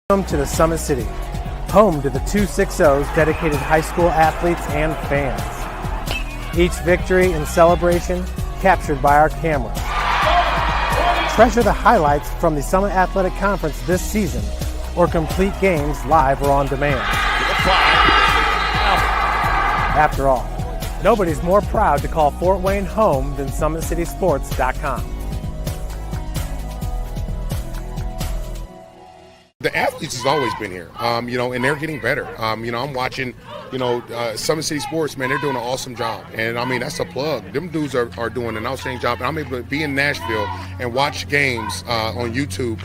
Welcome to the Summit City, home to the 260's dedicated high school athletes and fans. Each victory and celebration captured by our camera. Treasure the highlights from the Summit Athletic Conference this season, or complete games live or on demand. After all, nobody's more proud to call Fort Wayne home than SummitCitySports.com. The athletes has always been here, and they're getting better. I'm watching, Summit City Sports, man, they're doing an awesome job. And, that's a plug. Them dudes are doing an outstanding job. And I'm able to be in Nashville and watch games on YouTube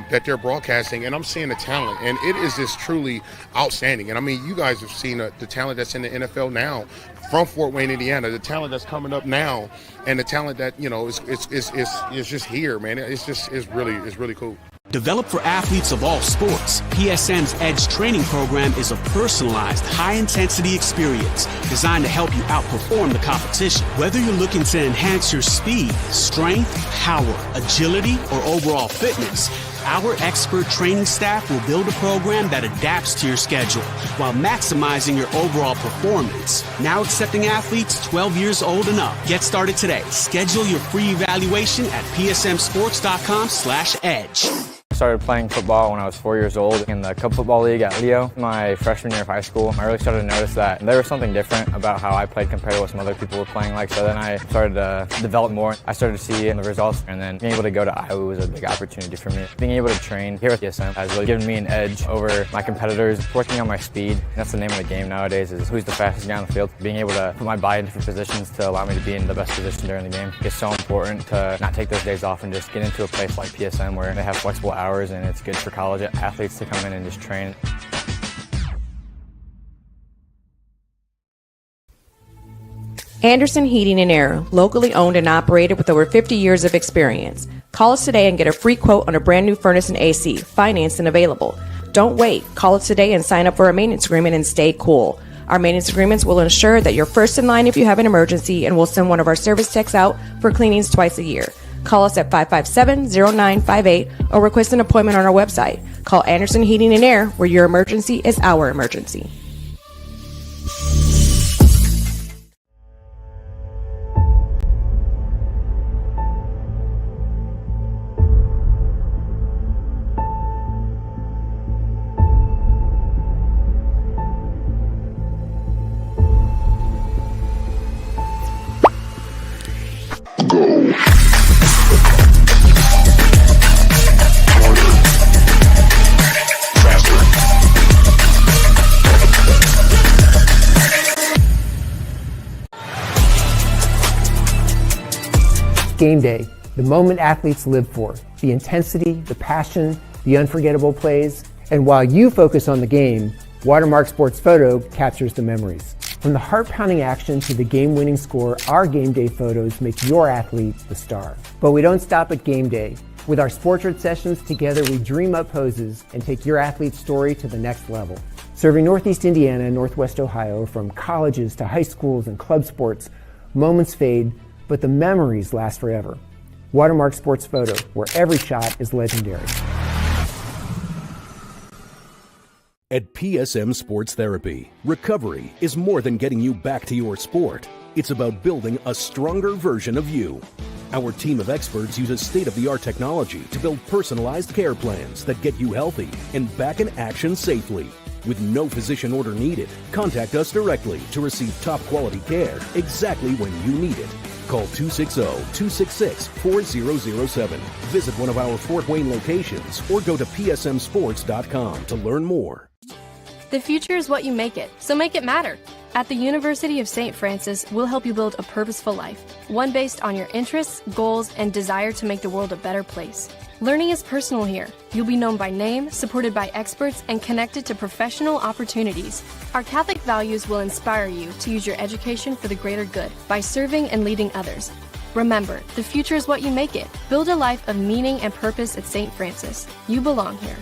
that they're broadcasting, and I'm seeing the talent. And it is just truly outstanding. And, you guys have seen the talent that's in the NFL now from Fort Wayne, Indiana, the talent that's coming up now, and the talent that, is just here, man. It's really cool. Developed for athletes of all sports, PSM's Edge training program is a personalized, high-intensity experience designed to help you outperform the competition. Whether you're looking to enhance your speed, strength, power, agility, or overall fitness, our expert training staff will build a program that adapts to your schedule while maximizing your overall performance. Now accepting athletes 12 years old and up. Get started today. Schedule your free evaluation at psmsports.com/edge. I started playing football when I was 4 years old in the Cub Football League at Leo. My freshman year of high school, I really started to notice that there was something different about how I played compared to what some other people were playing like. So then I started to develop more. I started to see the results, and then being able to go to Iowa was a big opportunity for me. Being able to train here at PSM has really given me an edge over my competitors. Working on my speed, that's the name of the game nowadays, is who's the fastest guy on the field. Being able to put my body in different positions to allow me to be in the best position during the game. It's so important to not take those days off and just get into a place like PSM where they have flexible hours, and it's good for college athletes to come in and just train. Anderson Heating and Air, locally owned and operated with over 50 years of experience. Call us today and get a free quote on a brand new furnace and AC, financed and available. Don't wait. Call us today and sign up for a maintenance agreement and stay cool. Our maintenance agreements will ensure that you're first in line if you have an emergency, and we'll send one of our service techs out for cleanings twice a year. Call us at 557-0958 or request an appointment on our website. Call Anderson Heating and Air, where your emergency is our emergency. Game day, the moment athletes live for, the intensity, the passion, the unforgettable plays. And while you focus on the game, Watermark Sports Photo captures the memories. From the heart-pounding action to the game-winning score, our game day photos make your athlete the star. But we don't stop at game day. With our Sportrait sessions, together we dream up poses and take your athlete's story to the next level. Serving Northeast Indiana and Northwest Ohio, from colleges to high schools and club sports, moments fade, but the memories last forever. Watermark Sports Photo, where every shot is legendary. At PSM Sports Therapy, recovery is more than getting you back to your sport. It's about building a stronger version of you. Our team of experts uses state-of-the-art technology to build personalized care plans that get you healthy and back in action safely. With no physician order needed, contact us directly to receive top-quality care exactly when you need it. Call 260-266-4007. Visit one of our Fort Wayne locations or go to psmsports.com to learn more. The future is what you make it, so make it matter. At the University of St. Francis, we'll help you build a purposeful life, one based on your interests, goals, and desire to make the world a better place. Learning is personal here. You'll be known by name, supported by experts, and connected to professional opportunities. Our Catholic values will inspire you to use your education for the greater good by serving and leading others. Remember, the future is what you make it. Build a life of meaning and purpose at St. Francis. You belong here.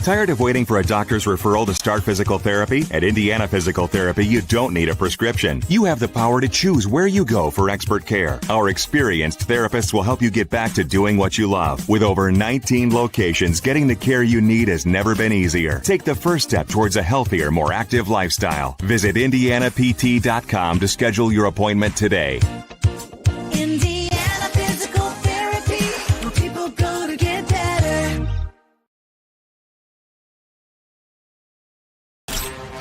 Tired of waiting for a doctor's referral to start physical therapy? At Indiana Physical Therapy, you don't need a prescription. You have the power to choose where you go for expert care. Our experienced therapists will help you get back to doing what you love. With over 19 locations, getting the care you need has never been easier. Take the first step towards a healthier, more active lifestyle. Visit IndianaPT.com to schedule your appointment today. Indiana Physical Therapy, where people go to get better.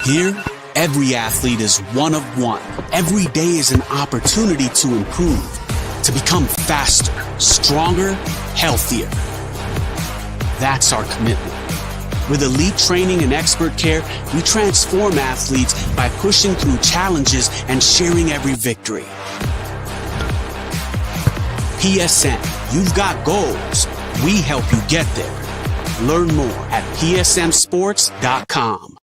Here, every athlete is one of one. Every day is an opportunity to improve, to become faster, stronger, healthier. That's our commitment. With elite training and expert care, we transform athletes by pushing through challenges and sharing every victory. PSN, you've got goals. We help you get there. Learn more at psmsports.com.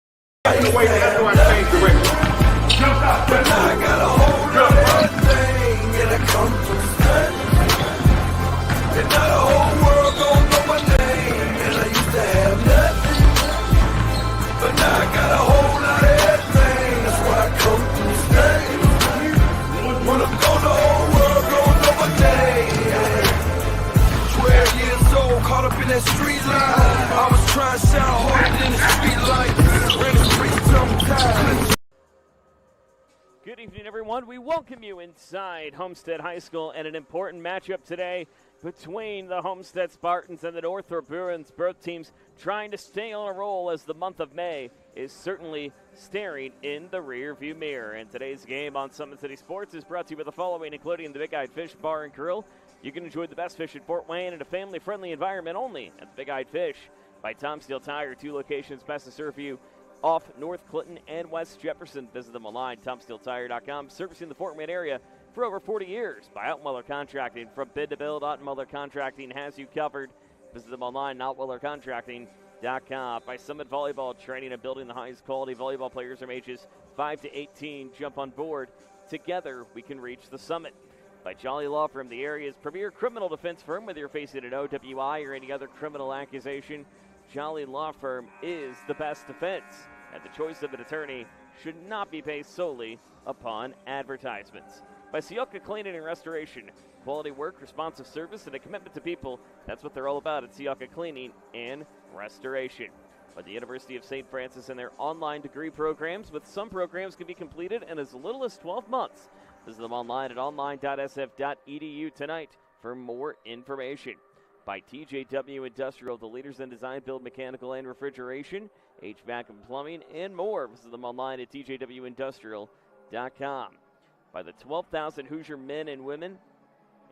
Street line, I was trying to sound harder than the street light. Ran the streets sometimes. Good evening, everyone. We welcome you inside Homestead High School and an important matchup today between the Homestead Spartans and the Northrop Bruins. Both teams trying to stay on a roll as the month of May is certainly staring in the rearview mirror. And today's game on Summit City Sports is brought to you by the following, including the Big Eyed Fish Bar and Grill. You can enjoy the best fish in Fort Wayne in a family-friendly environment only at the Big Eyed Fish. By Tom Steele Tire, 2 locations best to serve you off North Clinton and West Jefferson. Visit them online, TomSteeleTire.com, servicing the Fort Wayne area for over 40 years. By Altmuller Contracting, from bid to build, Altmuller Contracting has you covered. Visit them online, OutmullerContracting.com. By Summit Volleyball, training and building the highest quality volleyball players from ages 5 to 18. Jump on board. Together, we can reach the summit. By Jolly Law Firm, the area's premier criminal defense firm. Whether you're facing an OWI or any other criminal accusation, Jolly Law Firm is the best defense. And the choice of an attorney should not be based solely upon advertisements. By Sioka Cleaning and Restoration, quality work, responsive service, and a commitment to people. That's what they're all about at Sioka Cleaning and Restoration. By the University of St. Francis and their online degree programs, with some programs can be completed in as little as 12 months. Visit them online at online.sf.edu tonight for more information. By TJW Industrial, the leaders in design, build, mechanical, and refrigeration, HVAC and plumbing, and more. Visit them online at tjwindustrial.com. By the 12,000 Hoosier men and women,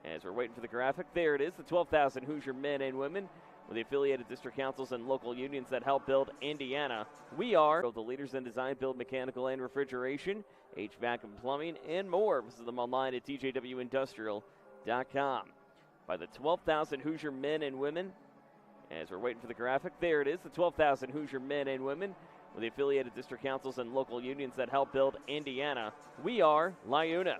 as we're waiting for the graphic, there it is, the 12,000 Hoosier men and women with the affiliated district councils and local unions that help build Indiana. We are the leaders in design, build, mechanical, and refrigeration, HVAC and plumbing, and more. Visit them online at tjwindustrial.com. By the 12,000 Hoosier men and women, as we're waiting for the graphic, there it is, the 12,000 Hoosier men and women with the affiliated district councils and local unions that help build Indiana. We are LiUNA.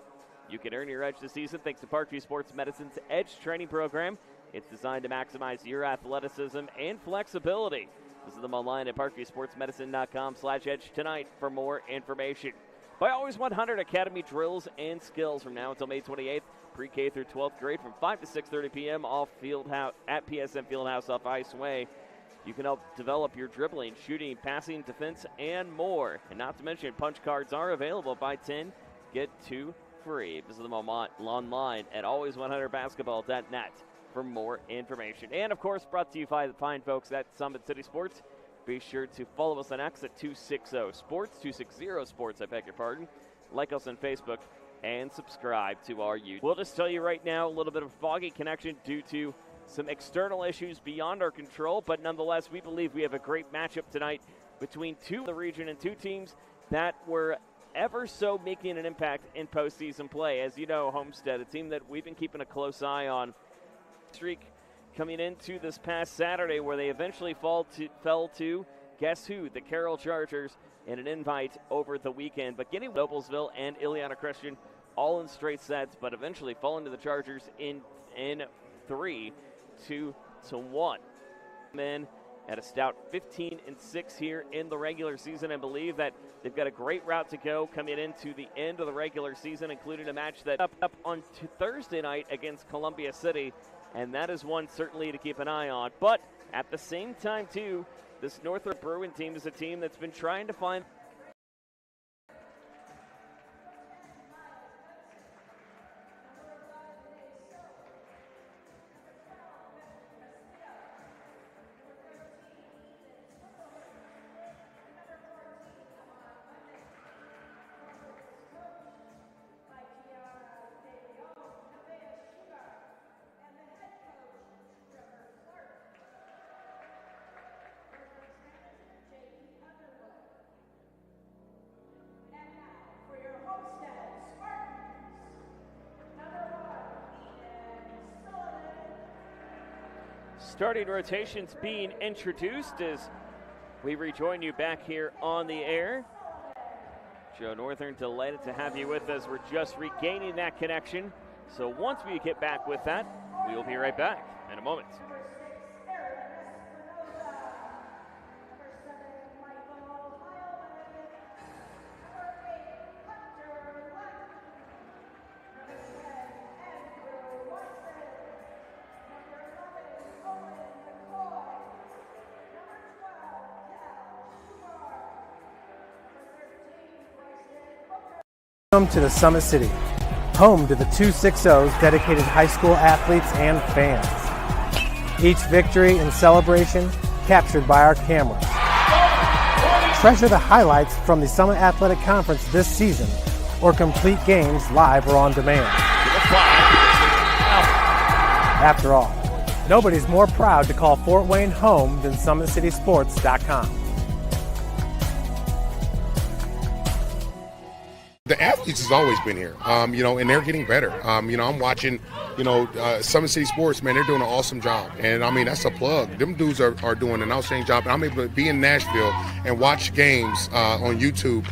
You can earn your edge this season thanks to Parkview Sports Medicine's Edge Training Program. It's designed to maximize your athleticism and flexibility. Visit them online at parkviewsportsmedicine.com/edge tonight for more information. By Always 100 Academy drills and skills from now until May 28th, pre-K through 12th grade from 5 to 6:30 p.m. off Fieldhouse at PSM Fieldhouse off Ice Way. You can help develop your dribbling, shooting, passing, defense, and more. And not to mention, punch cards are available. Buy 10, get 2 free. Visit them online at always100basketball.net for more information. And, of course, brought to you by the fine folks at Summit City Sports. Be sure to follow us on X at 260Sports, 260Sports, I beg your pardon. Like us on Facebook and subscribe to our YouTube. We'll just tell you right now, a little bit of foggy connection due to some external issues beyond our control, but nonetheless, we believe we have a great matchup tonight between two of the region and 2 teams that were ever so making an impact in postseason play. As you know, Homestead, a team that we've been keeping a close eye on, streak coming into this past Saturday where they eventually fell to, guess who, the Carroll Chargers, in an invite over the weekend. But getting Noblesville and Ileana Christian all in straight sets, but eventually falling to the Chargers in 3-1. Men at a stout 15-6 here in the regular season, and believe that they've got a great route to go coming into the end of the regular season, including a match that up on Thursday night against Columbia City, and that is one certainly to keep an eye on. But at the same time, too, this Northrop Bruin team is a team that's been trying to find starting rotations being introduced as we rejoin you back here on the air. Joe Northern, delighted to have you with us. We're just regaining that connection. So once we get back with that, we will be right back in a moment. Welcome to the Summit City, home to the 260's dedicated high school athletes and fans. Each victory and celebration captured by our cameras. Treasure the highlights from the Summit Athletic Conference this season, or complete games live or on demand. After all, nobody's more proud to call Fort Wayne home than SummitCitySports.com. The athletes has always been here, and they're getting better. I'm watching, Summit City Sports, man, they're doing an awesome job. And, that's a plug. Them dudes are doing an outstanding job. And I'm able to be in Nashville and watch games on YouTube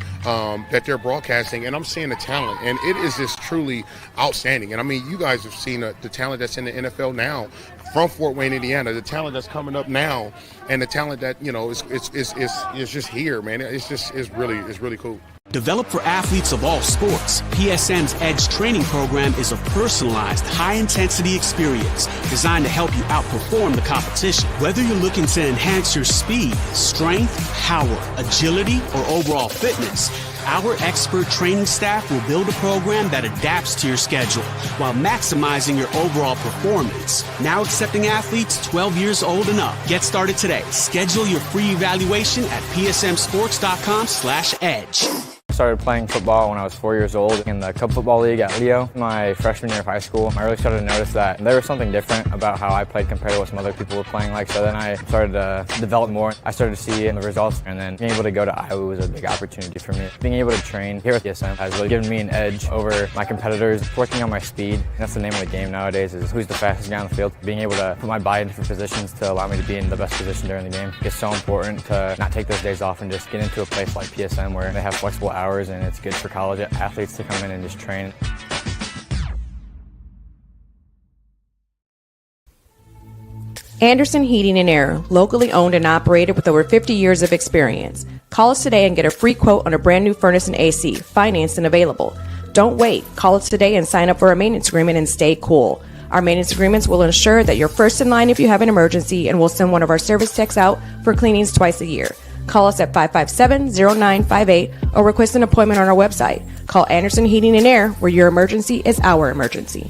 that they're broadcasting, and I'm seeing the talent. And it is just truly outstanding. And, you guys have seen the talent that's in the NFL now from Fort Wayne, Indiana, the talent that's coming up now, and the talent that, is just here, man. It's really cool. Developed for athletes of all sports, PSM's Edge training program is a personalized, high-intensity experience designed to help you outperform the competition. Whether you're looking to enhance your speed, strength, power, agility, or overall fitness, our expert training staff will build a program that adapts to your schedule while maximizing your overall performance. Now accepting athletes 12 years old and up. Get started today. Schedule your free evaluation at psmsports.com/edge. I started playing football when I was 4 years old in the Cup Football League at Leo. My freshman year of high school, I really started to notice that there was something different about how I played compared to what some other people were playing like. So then I started to develop more. I started to see the results, and then being able to go to Iowa was a big opportunity for me. Being able to train here at PSM has really given me an edge over my competitors. Working on my speed, that's the name of the game nowadays, is who's the fastest guy on the field. Being able to put my body in different positions to allow me to be in the best position during the game. It's so important to not take those days off and just get into a place like PSM where they have flexible hours, and it's good for college athletes to come in and just train. Anderson Heating and Air, locally owned and operated with over 50 years of experience. Call us today and get a free quote on a brand new furnace and AC, financed and available. Don't wait. Call us today and sign up for a maintenance agreement and stay cool. Our maintenance agreements will ensure that you're first in line if you have an emergency, and we'll send one of our service techs out for cleanings twice a year. Call us at 557-0958 or request an appointment on our website. Call Anderson Heating and Air, where your emergency is our emergency.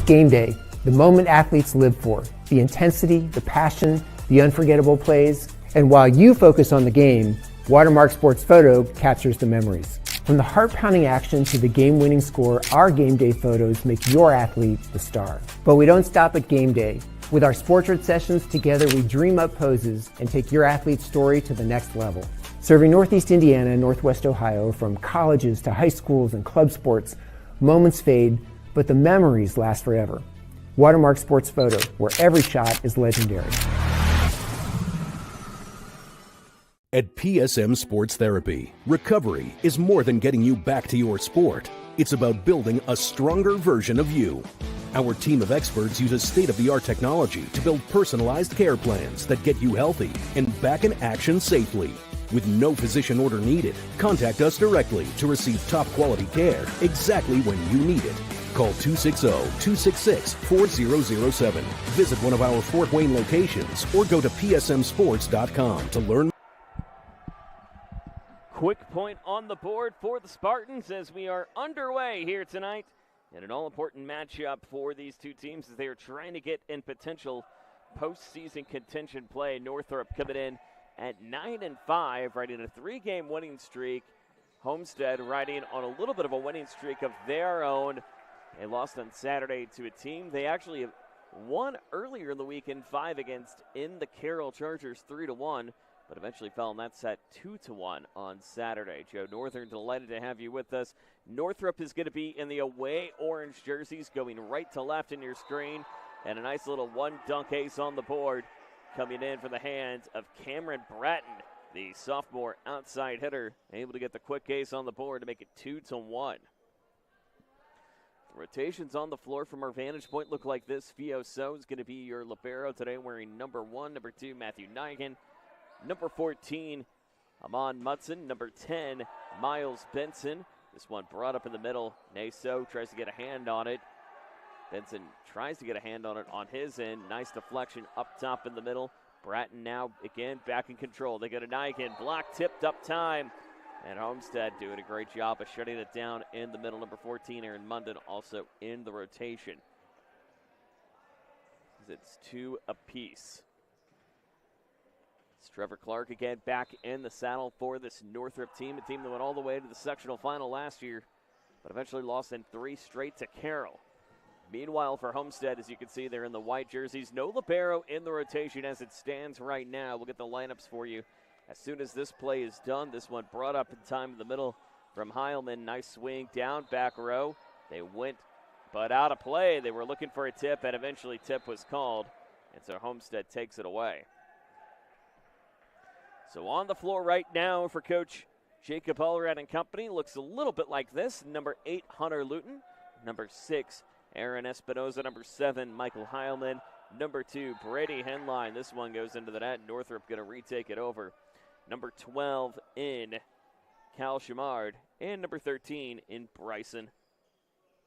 Game day, the moment athletes live for, the intensity, the passion, the unforgettable plays, and while you focus on the game, Watermark Sports Photo captures the memories. From the heart-pounding action to the game-winning score, our game day photos make your athlete the star. But we don't stop at game day. With our Sportrait sessions, together we dream up poses and take your athlete's story to the next level. Serving Northeast Indiana and Northwest Ohio, from colleges to high schools and club sports, moments fade, but the memories last forever. Watermark Sports Photo, where every shot is legendary. At PSM Sports Therapy, recovery is more than getting you back to your sport. It's about building a stronger version of you. Our team of experts uses state-of-the-art technology to build personalized care plans that get you healthy and back in action safely. With no physician order needed, contact us directly to receive top-quality care exactly when you need it. Call 260-266-4007. Visit one of our Fort Wayne locations or go to psmsports.com to learn. Quick point on the board for the Spartans as we are underway here tonight in an all-important matchup for these two teams as they are trying to get in potential postseason contention play. Northrop coming in at 9-5, riding a 3-game winning streak. Homestead riding on a little bit of a winning streak of their own. They lost on Saturday to a team they actually won earlier in the week in 5 against in the Carroll Chargers 3-1. But eventually fell in that set 2-1 on Saturday. Joe Northern, delighted to have you with us. Northrop is going to be in the away orange jerseys, going right to left in your screen. And a nice little one dunk ace on the board coming in from the hands of Cameron Bratton, the sophomore outside hitter, able to get the quick ace on the board to make it 2-1. The rotations on the floor from our vantage point look like this. Fio So is going to be your libero today, wearing number 1, number 2, Matthew Nigan. Number 14, Amon Mutson. Number 10, Miles Benson. This one brought up in the middle. Naso tries to get a hand on it. Benson tries to get a hand on it on his end. Nice deflection up top in the middle. Bratton now again back in control. They go to Nigan. Block tipped up time. And Homestead doing a great job of shutting it down in the middle. Number 14, Aaron Munden, also in the rotation. It's 2 apiece. It's Trevor Clark again back in the saddle for this Northrop team, a team that went all the way to the sectional final last year, but eventually lost in 3 straight to Carroll. Meanwhile, for Homestead, as you can see, they're in the white jerseys. No libero in the rotation as it stands right now. We'll get the lineups for you as soon as this play is done. This one brought up in time in the middle from Heilman. Nice swing down back row. They went, but out of play. They were looking for a tip, and eventually tip was called, and so Homestead takes it away. So on the floor right now for Coach Jacob Allred and company, looks a little bit like this. Number 8, Hunter Luton. Number 6, Aaron Espinoza. Number 7, Michael Heilman. Number 2, Brady Henline. This one goes into the net. Northrop going to retake it over. Number 12 in Cal Shamard. And number 13 in Bryson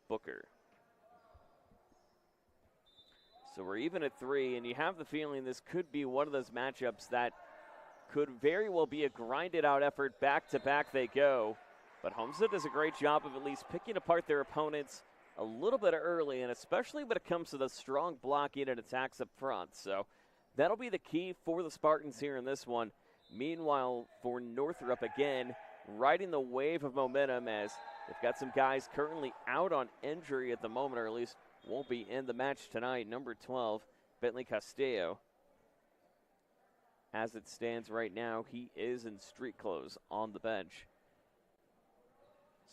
Booker. So we're even at 3, and you have the feeling this could be one of those matchups that could very well be a grinded-out effort. Back-to-back they go. But Homestead does a great job of at least picking apart their opponents a little bit early, and especially when it comes to the strong blocking and attacks up front. So that'll be the key for the Spartans here in this one. Meanwhile, for Northrop, again, riding the wave of momentum as they've got some guys currently out on injury at the moment, or at least won't be in the match tonight. Number 12, Bentley Castillo. As it stands right now, he is in street clothes on the bench.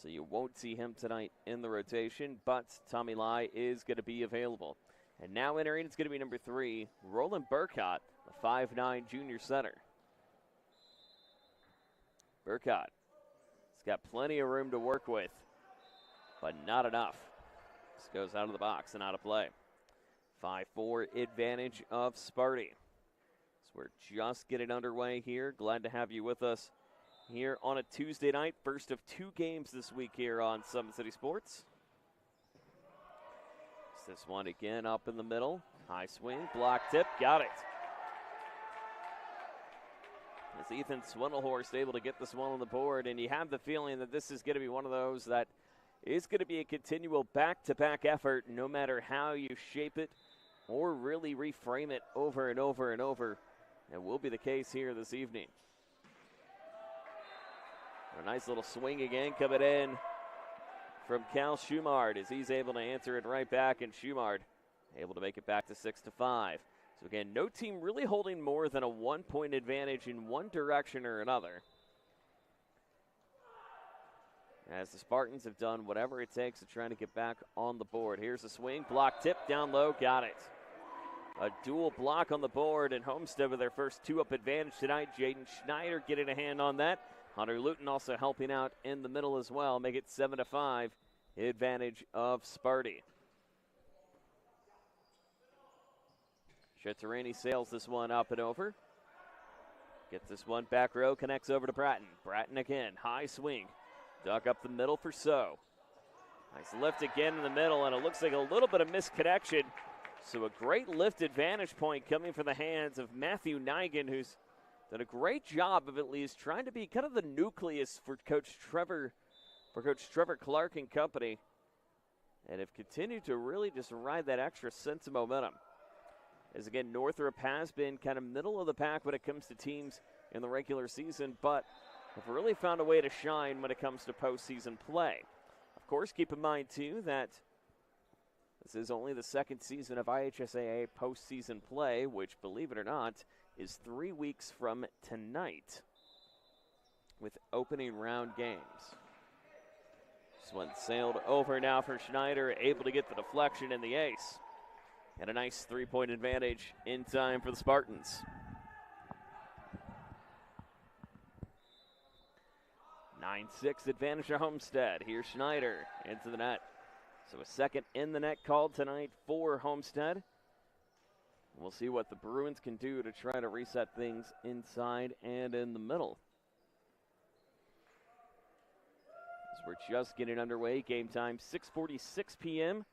So you won't see him tonight in the rotation, but Tommy Lai is going to be available. And now entering, it's going to be number 3, Roland Burkott, the 5'9" junior center. Burkott has got plenty of room to work with, but not enough. This goes out of the box and out of play. 5-4 advantage of Sparty. We're just getting underway here. Glad to have you with us here on a Tuesday night. First of 2 games this week here on Summit City Sports. This one again up in the middle. High swing, block tip, got it. As Ethan Swindlehorst able to get this one on the board, and you have the feeling that this is going to be one of those that is going to be a continual back-to-back effort, no matter how you shape it or really reframe it over and over and over. It will be the case here this evening. A nice little swing again coming in from Cal Schumard as he's able to answer it right back, and Schumard able to make it back to 6-5. So again, no team really holding more than a 1-point advantage in one direction or another, as the Spartans have done whatever it takes to try to get back on the board. Here's a swing, block tip, down low, got it. A dual block on the board, and Homestead with their first 2-up advantage tonight. Jaden Schneider getting a hand on that. Hunter Luton also helping out in the middle as well. Make it 7-5, advantage of Sparty. Shatarani sails this one up and over. Gets this one back row, connects over to Bratton. Bratton again, high swing. Dug up the middle for So. Nice lift again in the middle, and it looks like a little bit of misconnection. So a great lift advantage point coming from the hands of Matthew Nigan, who's done a great job of at least trying to be kind of the nucleus for Coach Trevor Clark and company, and have continued to really just ride that extra sense of momentum. As again, Northrop has been kind of middle of the pack when it comes to teams in the regular season, but have really found a way to shine when it comes to postseason play. Of course, keep in mind, too, that this is only the second season of IHSAA postseason play, which, believe it or not, is 3 weeks from tonight with opening round games. This one sailed over now for Schneider, able to get the deflection and the ace. And a nice 3-point advantage in time for the Spartans. 9-6 advantage to Homestead. Here's Schneider into the net. So a second in the net called tonight for Homestead. We'll see what the Bruins can do to try to reset things inside and in the middle. As we're just getting underway, game time 6:46 p.m.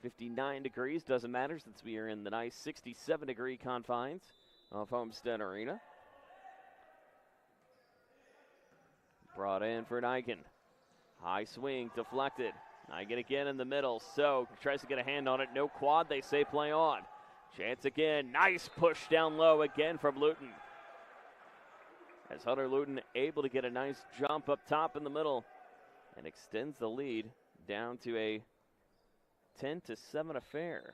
59 degrees, doesn't matter since we are in the nice 67-degree confines of Homestead Arena. Brought in for Nigan. High swing, deflected. Nigan again in the middle. So tries to get a hand on it. No quad, they say play on. Chance again. Nice push down low again from Luton. As Hunter Luton able to get a nice jump up top in the middle and extends the lead down to a 10-7 affair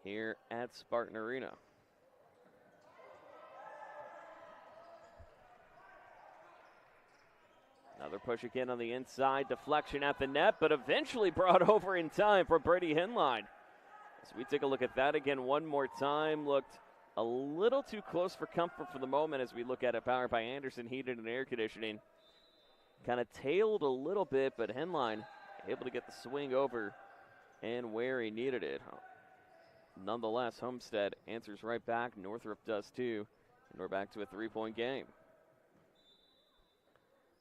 here at Spartan Arena. Another push again on the inside, deflection at the net, but eventually brought over in time for Brady Henline. As we take a look at that again one more time, looked a little too close for comfort for the moment as we look at it, powered by Anderson Heated and Air Conditioning. Kind of tailed a little bit, but Henline able to get the swing over and where he needed it. Nonetheless, Homestead answers right back. Northrop does too, and we're back to a 3-point game.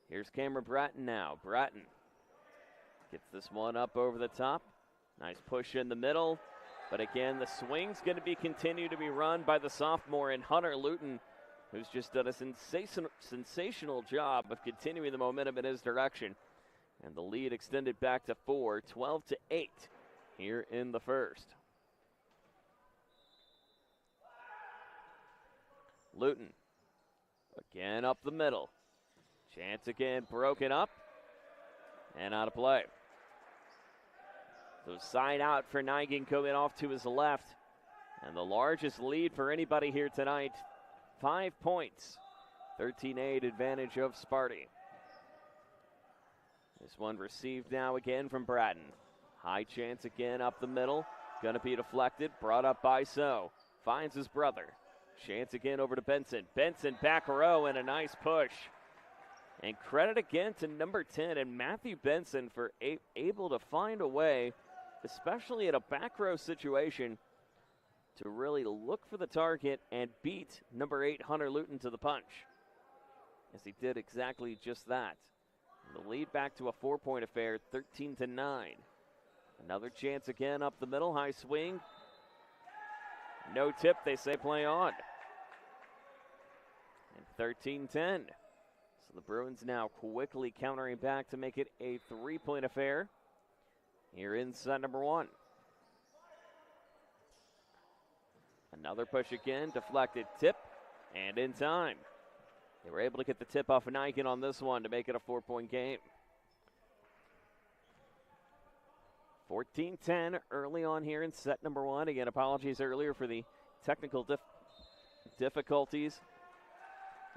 Here's Cameron Bratton now. Bratton gets this one up over the top. Nice push in the middle. But again, the swing's going to be continued to be run by the sophomore in Hunter Luton, who's just done a sensational job of continuing the momentum in his direction. And the lead extended back to 4, 12-8 here in the first. Luton again up the middle. Chance again broken up and out of play. So side out for Nigan coming off to his left. And the largest lead for anybody here tonight, 5 points. 13-8 advantage of Sparty. This one received now again from Bratton. High chance again up the middle. Gonna be deflected, brought up by So. Finds his brother. Chance again over to Benson. Benson back row and a nice push. And credit again to number 10 and Matthew Benson for able to find a way, especially in a back row situation, to really look for the target and beat number 8 Hunter Luton to the punch. As he did exactly just that. The lead back to a 4-point affair, 13-9. Another chance again up the middle, high swing. No tip, they say play on. And 13-10. So the Bruins now quickly countering back to make it a 3-point affair here in set number 1. Another push again, deflected tip, and in time. They were able to get the tip off of Niken on this one to make it a 4-point game. 14-10 early on here in set number one. Again, apologies earlier for the technical difficulties.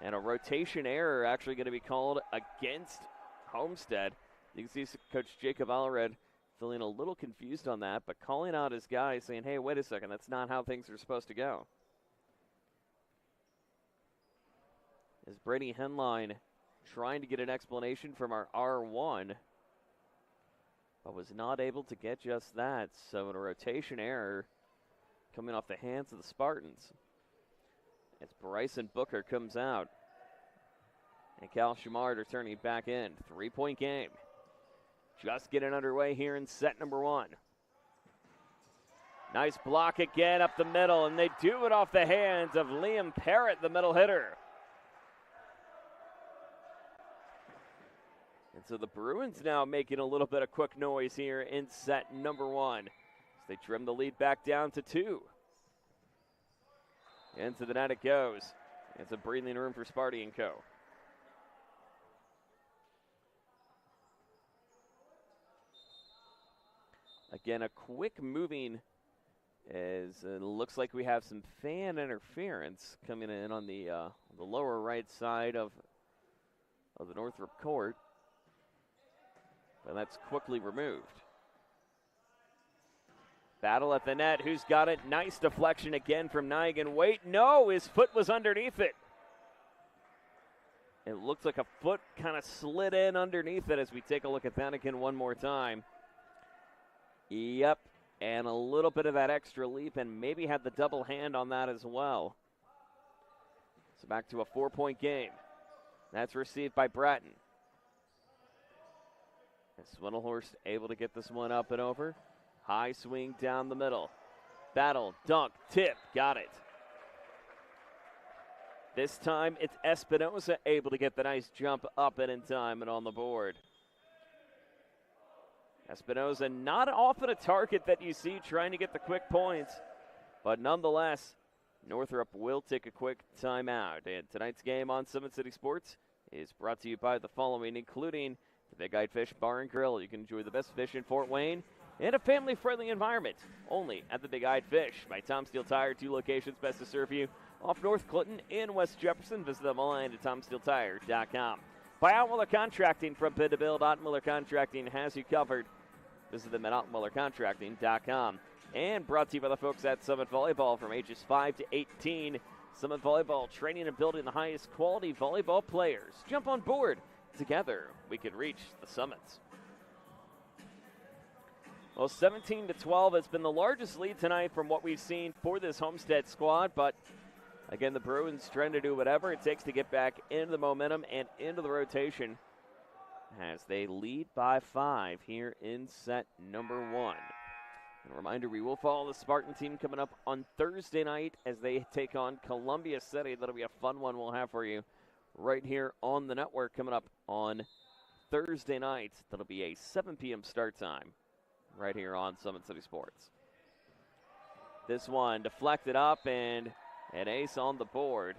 And a rotation error actually going to be called against Homestead. You can see Coach Jacob Allred feeling a little confused on that, but calling out his guys saying, hey, wait a second, that's not how things are supposed to go. As Brady Henline trying to get an explanation from our R1, but was not able to get just that. So a rotation error coming off the hands of the Spartans. As Bryson Booker comes out. And Cal Shamard returning back in. 3-point game. Just getting underway here in set number one. Nice block again up the middle, and they do it off the hands of Liam Parrott, the middle hitter. And so the Bruins now making a little bit of quick noise here in set number one. As they trim the lead back down to 2. Into the net it goes. It's a breathing room for Sparty and co. Again, a quick moving as it looks like we have some fan interference coming in on the lower right side of the Northrop court. But that's quickly removed. Battle at the net. Who's got it? Nice deflection again from Nigan. Wait, no, his foot was underneath it. It looks like a foot kind of slid in underneath it as we take a look at that again one more time. Yep, and a little bit of that extra leap and maybe had the double hand on that as well. So back to a 4-point game. That's received by Bratton. And Swindlehorst able to get this one up and over. High swing down the middle. Battle, dunk, tip, got it. This time it's Espinoza able to get the nice jump up and in time and on the board. Espinoza not often a target that you see trying to get the quick points, but nonetheless, Northrop will take a quick timeout. And tonight's game on Summit City Sports is brought to you by the following, including the Big Eyed Fish Bar and Grill. You can enjoy the best fish in Fort Wayne in a family-friendly environment, only at the Big Eyed Fish. By Tom Steele Tire, 2 locations best to serve you off North Clinton in West Jefferson. Visit them online at TomSteeleTire.com. By Outmiller Contracting, from bid to build, Outmiller Contracting has you covered. Visit them at OutmillerContracting.com. And brought to you by the folks at Summit Volleyball from ages 5 to 18. Summit Volleyball, training and building the highest quality volleyball players. Jump on board. Together, we can reach the summits. Well, 17-12 has been the largest lead tonight from what we've seen for this Homestead squad. But, again, the Bruins trying to do whatever it takes to get back into the momentum and into the rotation as they lead by 5 here in set number 1. And a reminder, we will follow the Spartan team coming up on Thursday night as they take on Columbia City. That'll be a fun one we'll have for you right here on the network coming up on Thursday night. That'll be a 7 p.m. start time right here on Summit City Sports. This one deflected up and an ace on the board.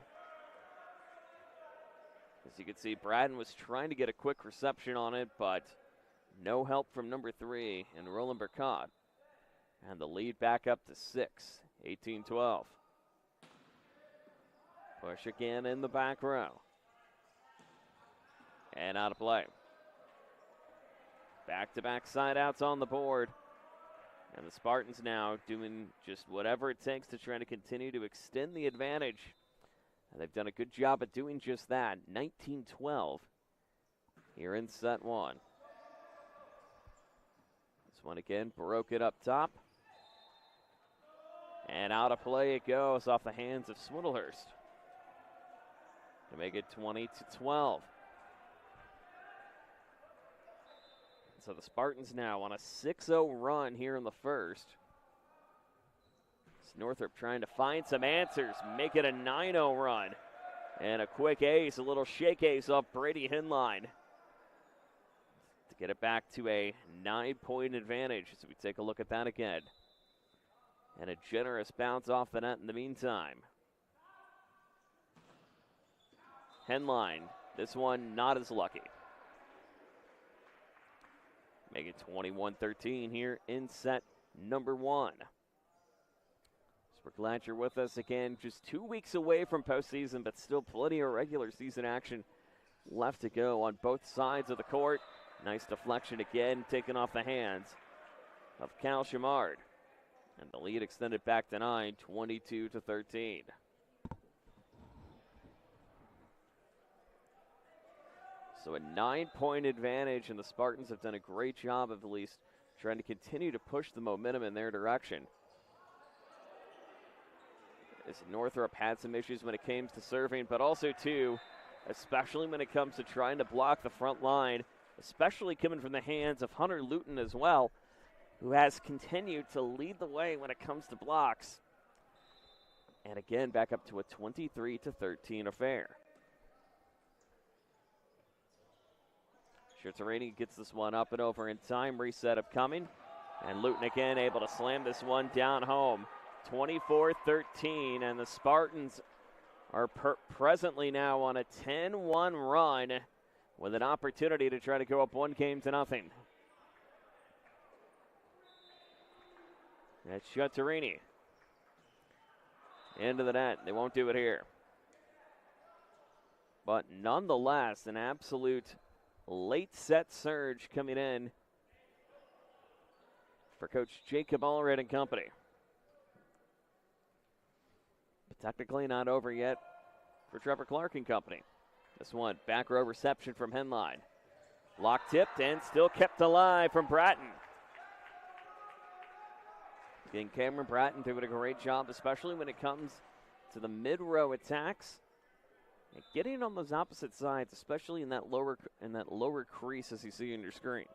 As you can see, Braden was trying to get a quick reception on it, but no help from number 3 in Roland Burkott. And the lead back up to 6, 18-12. Push again in the back row. And out of play. Back-to-back side outs on the board. And the Spartans now doing just whatever it takes to try to continue to extend the advantage. And they've done a good job at doing just that. 19-12 here in set 1. This one again, broke it up top. And out of play it goes off the hands of Swindlehurst to make it 20-12. So the Spartans now on a 6-0 run here in the first. It's Northrop trying to find some answers, make it a 9-0 run. And a quick ace, a little shake ace off Brady Henline to get it back to a 9-point advantage as we take a look at that again. And a generous bounce off the net in the meantime. Henline. This one not as lucky. Make it 21-13 here in set number 1. So we're glad you're with us again. Just 2 weeks away from postseason, but still plenty of regular season action left to go on both sides of the court. Nice deflection again, taken off the hands of Cal Chamard. And the lead extended back to 9, 22-13. So a 9-point advantage, and the Spartans have done a great job of at least trying to continue to push the momentum in their direction. As Northrop had some issues when it came to serving, but also too, especially when it comes to trying to block the front line, especially coming from the hands of Hunter Luton as well, who has continued to lead the way when it comes to blocks. And again, back up to a 23-13 affair. Shirtarini gets this one up and over in time. Reset upcoming. And Luton again able to slam this one down home. 24-13, and the Spartans are presently now on a 10-1 run with an opportunity to try to go up 1-0. That's Shirtarini. Into the net. They won't do it here. But nonetheless, an absolute late set surge coming in for Coach Jacob Allred and company. But technically not over yet for Trevor Clark and company. This one, back row reception from Henline. Lock tipped and still kept alive from Bratton. Again, Cameron Bratton doing a great job, especially when it comes to the mid-row attacks. And getting on those opposite sides, especially in that lower crease as you see on your screen.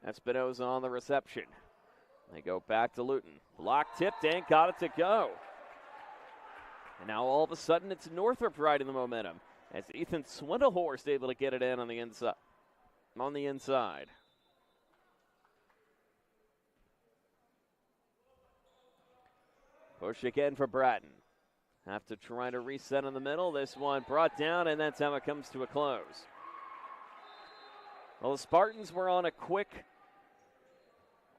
Espinoza on the reception. They go back to Luton. Block tipped and got it to go. And now all of a sudden it's Northrop riding the momentum as Ethan Swindlehorst able to get it in on the inside. Push again for Bratton. Have to try to reset in the middle. This one brought down, and that's how it comes to a close. Well, the Spartans were on a quick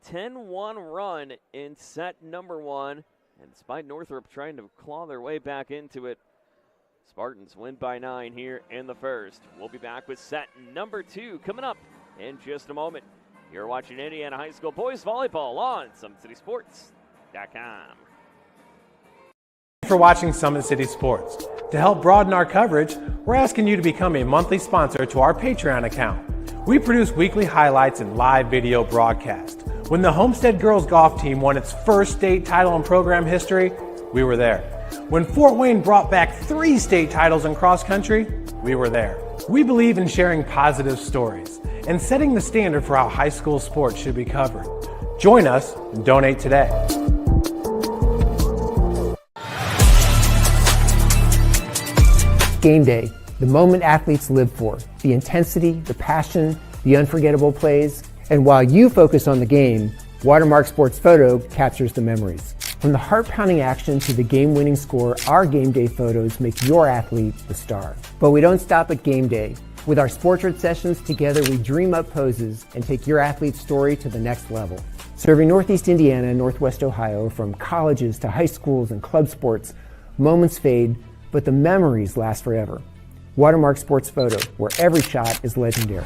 10-1 run in set number 1. And despite Northrop trying to claw their way back into it, Spartans win by 9 here in the first. We'll be back with set number 2 coming up in just a moment. You're watching Indiana High School Boys Volleyball on SummitCitySports.com. For watching Summit City Sports. To help broaden our coverage, we're asking you to become a monthly sponsor to our Patreon account. We produce weekly highlights and live video broadcast. When the Homestead girls golf team won its first state title in program history, we were there. When Fort Wayne brought back 3 state titles in cross country, we were there. We believe in sharing positive stories and setting the standard for how high school sports should be covered. Join us and donate today. Game day, the moment athletes live for, the intensity, the passion, the unforgettable plays. And while you focus on the game, Watermark Sports Photo captures the memories. From the heart-pounding action to the game-winning score, our game day photos make your athlete the star. But we don't stop at game day. With our Sportrait sessions, together we dream up poses and take your athlete's story to the next level. Serving Northeast Indiana and Northwest Ohio, from colleges to high schools and club sports, moments fade, but the memories last forever. Watermark Sports Photo, where every shot is legendary.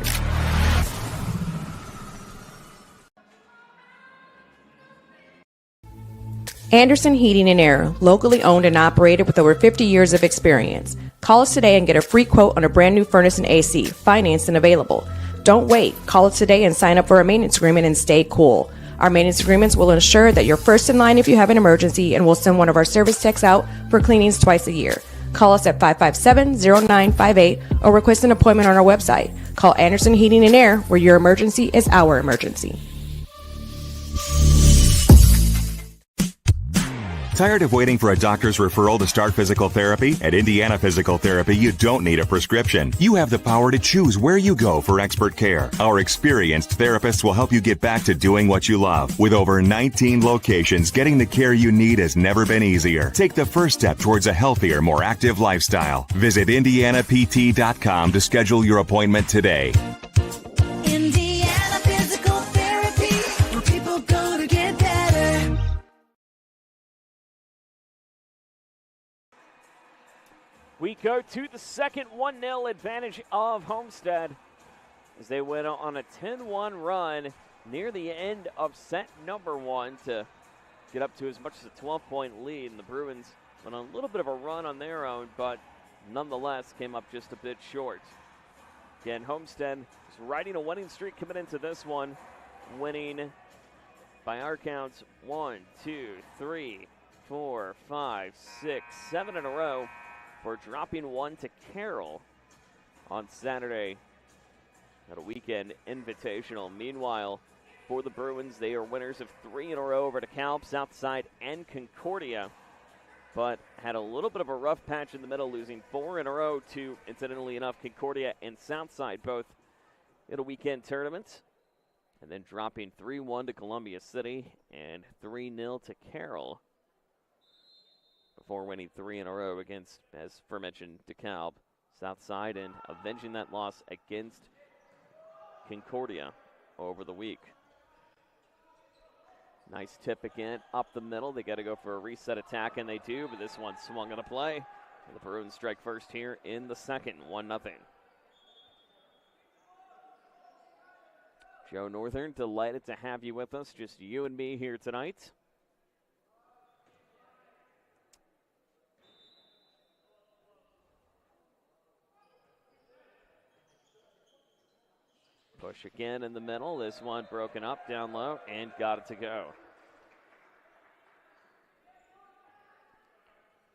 Anderson Heating and Air, locally owned and operated with over 50 years of experience. Call us today and get a free quote on a brand new furnace and AC, financed and available. Don't wait. Call us today and sign up for a maintenance agreement and stay cool. Our maintenance agreements will ensure that you're first in line if you have an emergency, and we'll send one of our service techs out for cleanings twice a year. Call us at 557-0958 or request an appointment on our website. Call Anderson Heating and Air, where your emergency is our emergency. Tired of waiting for a doctor's referral to start physical therapy? At Indiana Physical Therapy, you don't need a prescription. You have the power to choose where you go for expert care. Our experienced therapists will help you get back to doing what you love. With over 19 locations, getting the care you need has never been easier. Take the first step towards a healthier, more active lifestyle. Visit IndianaPT.com to schedule your appointment today. Indiana Physical Therapy, where people go to get better. We go to the second 1-0 advantage of Homestead as they went on a 10-1 run near the end of set number 1 to get up to as much as a 12-point lead. And the Bruins went on a little bit of a run on their own, but nonetheless came up just a bit short. Again, Homestead is riding a winning streak coming into this one, winning by our counts 1, 2, 3, 4, 5, 6, 7 in a row. For dropping one to Carroll on Saturday at a weekend invitational. Meanwhile, for the Bruins, they are winners of 3 in a row over DeKalb, Southside, and Concordia, but had a little bit of a rough patch in the middle, losing 4 in a row to, incidentally enough, Concordia and Southside, both in a weekend tournament, and then dropping 3-1 to Columbia City and 3-0 to Carroll, before winning 3 in a row against, as aforementioned, DeKalb, Southside, and avenging that loss against Concordia over the week. Nice tip again up the middle. They got to go for a reset attack, and they do, but this one swung on a play. And the Bruins strike first here in the second, 1-0. Joe Northern, delighted to have you with us, just you and me here tonight. Push again in the middle. This one broken up, down low, and got it to go.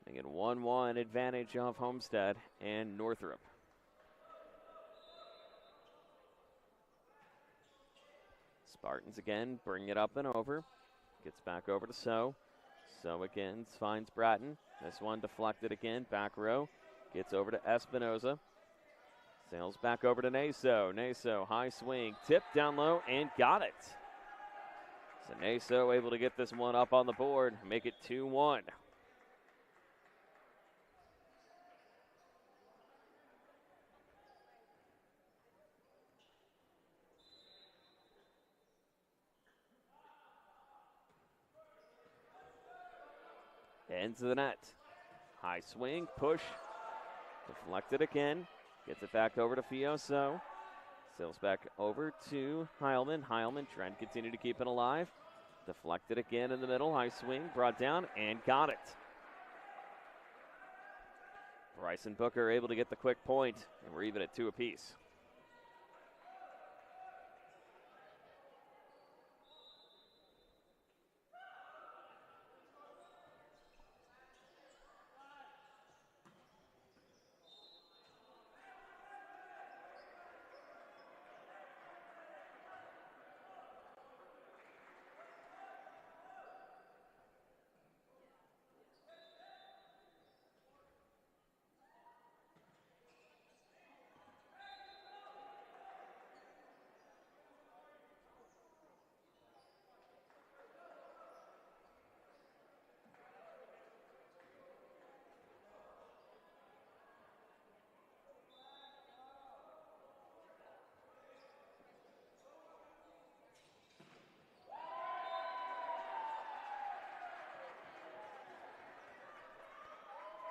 Again, 1-1 advantage of Homestead and Northrop. Spartans again bring it up and over. Gets back over to So. So again finds Bratton. This one deflected again, back row. Gets over to Espinoza. Sails back over to Naso. Naso, high swing, tip down low, and got it. So Naso able to get this one up on the board, make it 2-1. Into the net. High swing, push, deflected again. Gets it back over to Fioso. Sails back over to Heilman. Heilman trying to continue to keep it alive. Deflected again in the middle. High swing, brought down, and got it. Bryson Booker able to get the quick point, and we're even at 2 apiece.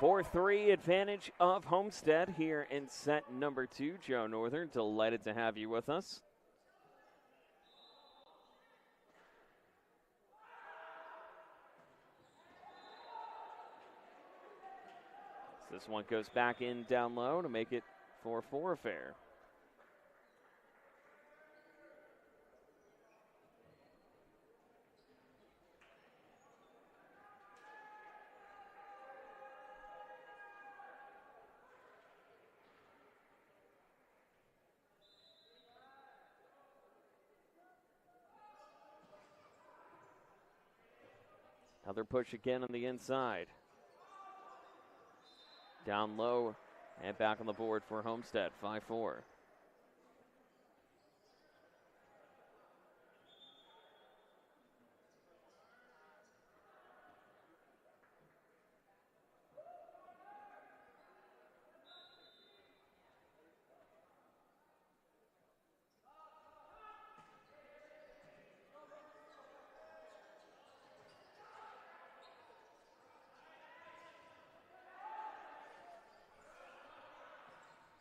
For 4-3 advantage of Homestead here in set number 2. Joe Northern, delighted to have you with us. This one goes back in down low to make it 4-4 affair. Another push again on the inside. Down low and back on the board for Homestead, 5-4.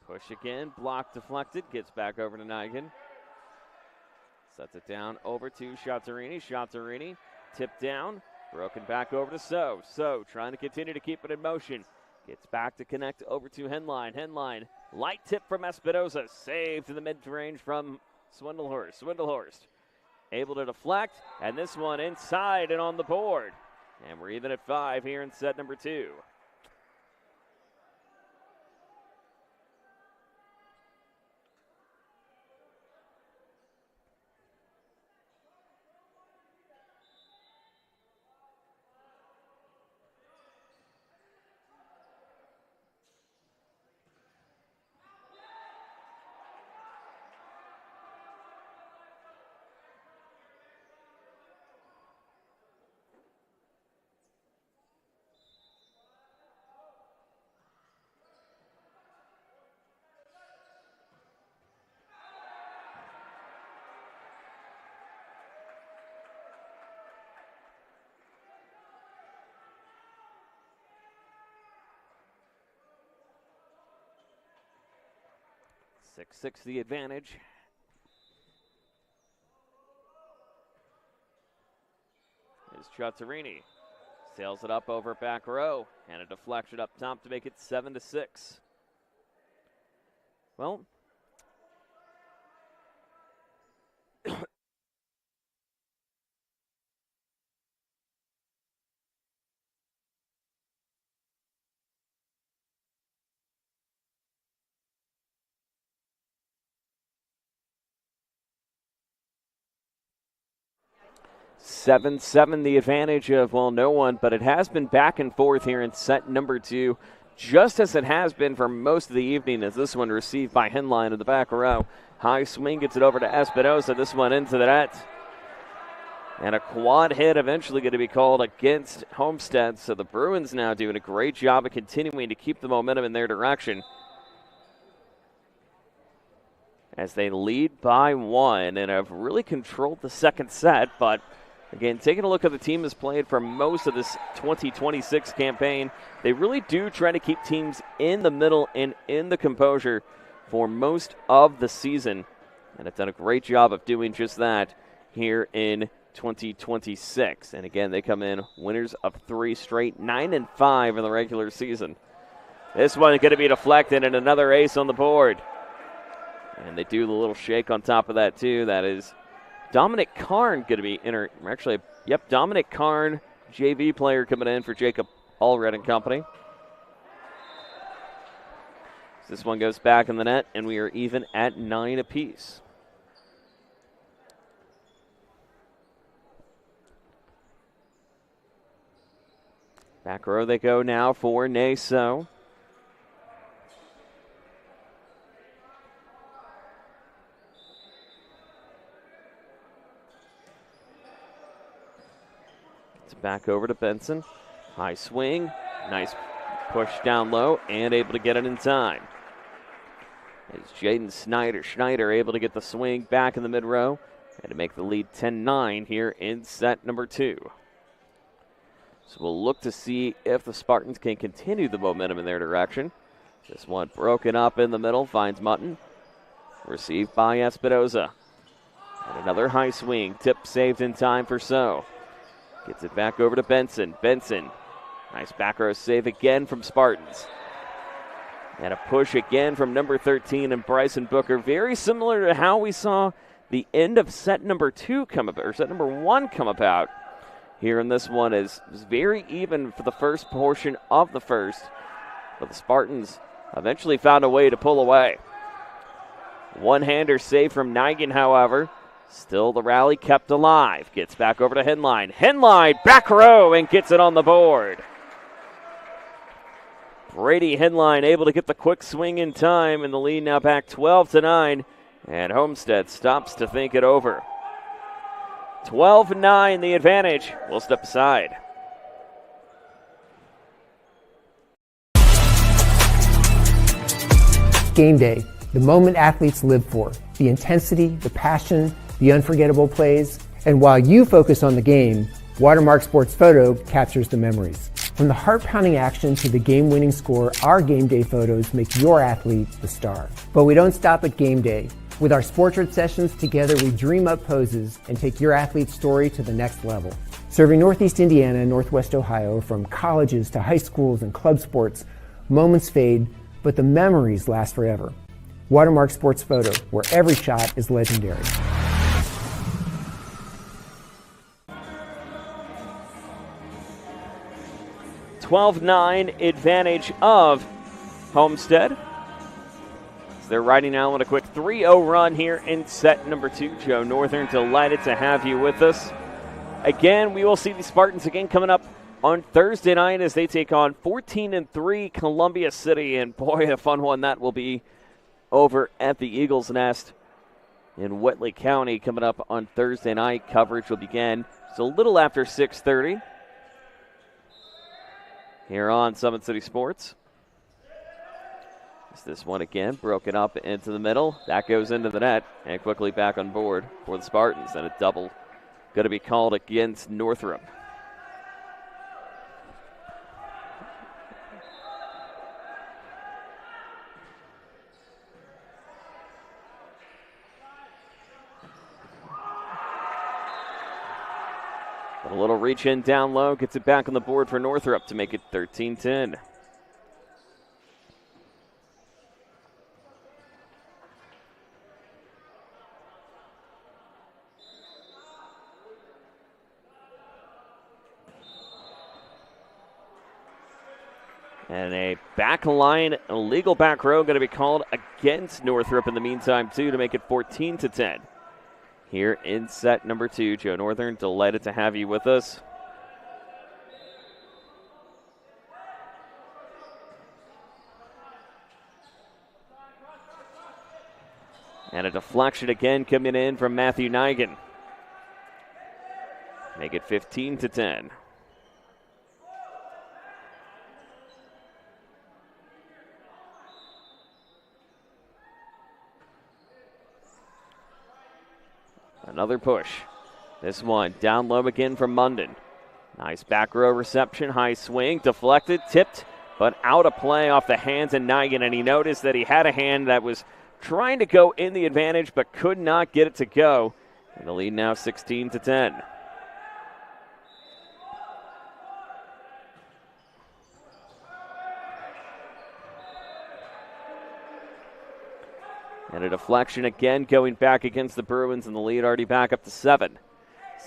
Push again, block deflected, gets back over to Nigan. Sets it down over to Sciazzarini. Sciazzarini tipped down, broken back over to So. So trying to continue to keep it in motion. Gets back to connect over to Henline. Henline, light tip from Espinoza. Saved to the mid-range from Swindlehorst. Swindlehorst able to deflect, and this one inside and on the board. And we're even at 5 here in set number 2. Six the advantage. Is Sciazzarini. Sails it up over back row. And a deflection up top to make it 7-6. Well, Seven, the advantage of, well, no one, but it has been back and forth here in set number 2, just as it has been for most of the evening, as this one received by Henline in the back row. High swing gets it over to Espinoza, this one into the net. And a quad hit eventually going to be called against Homestead, so the Bruins now doing a great job of continuing to keep the momentum in their direction, as they lead by 1 and have really controlled the second set. But again, taking a look at the team has played for most of this 2026 campaign, they really do try to keep teams in the middle and in the composure for most of the season, and have done a great job of doing just that here in 2026. And again, they come in winners of 3 straight, 9-5 in the regular season. This one is going to be deflected, and another ace on the board. And they do the little shake on top of that, too. That is Dominic Karn going to be Dominic Karn, JV player coming in for Jacob Allred and company. This one goes back in the net, and we are even at 9 apiece. Back row they go now for Naso. Back over to Benson. High swing. Nice push down low and able to get it in time. It's Jaden Schneider able to get the swing back in the mid row and to make the lead 10-9 here in set number 2. So we'll look to see if the Spartans can continue the momentum in their direction. This one broken up in the middle, finds Mutton. Received by Espinoza. And another high swing. Tip saved in time for So. Gets it back over to Benson. Benson, nice back row save again from Spartans. And a push again from number 13 and Bryson Booker. Very similar to how we saw the end of set number 2 come about, or set number 1 come about. Here in this one is very even for the first portion of the first. But the Spartans eventually found a way to pull away. One-hander save from Nigan, however. Still the rally kept alive. Gets back over to Henline. Henline back row and gets it on the board. Brady Henline able to get the quick swing in time, and the lead now back 12-9. And Homestead stops to think it over. 12-9 the advantage. We'll step aside. Game day, the moment athletes live for, the intensity, the passion, the unforgettable plays, and while you focus on the game, Watermark Sports Photo captures the memories. From the heart-pounding action to the game-winning score, our game day photos make your athlete the star. But we don't stop at game day. With our Sportrait sessions, together we dream up poses and take your athlete's story to the next level. Serving Northeast Indiana and Northwest Ohio, from colleges to high schools and club sports, moments fade, but the memories last forever. Watermark Sports Photo, where every shot is legendary. $12-9 advantage of Homestead. So they're riding now on a quick 3-0 run here in set number 2. Joe Northern, delighted to have you with us. Again, we will see the Spartans again coming up on Thursday night as they take on 14-3 Columbia City. And boy, a fun one that will be over at the Eagles Nest in Whitley County coming up on Thursday night. Coverage will begin just a little after 6:30 here on Summit City Sports. This one again broken up into the middle. That goes into the net and quickly back on board for the Spartans. And a double going to be called against Northrop. A little reach in down low, gets it back on the board for Northrop to make it 13-10. And a back line, illegal back row going to be called against Northrop in the meantime, too, to make it 14-10. Here in set number 2, Joe Northern, delighted to have you with us. And a deflection again coming in from Matthew Nigan. Make it 15-10. Another push. This one down low again from Munden. Nice back row reception, high swing, deflected, tipped, but out of play off the hands of Nigan. And he noticed that he had a hand that was trying to go in the advantage, but could not get it to go. And the lead now 16-10. And a deflection again going back against the Bruins, and the lead already back up to 7.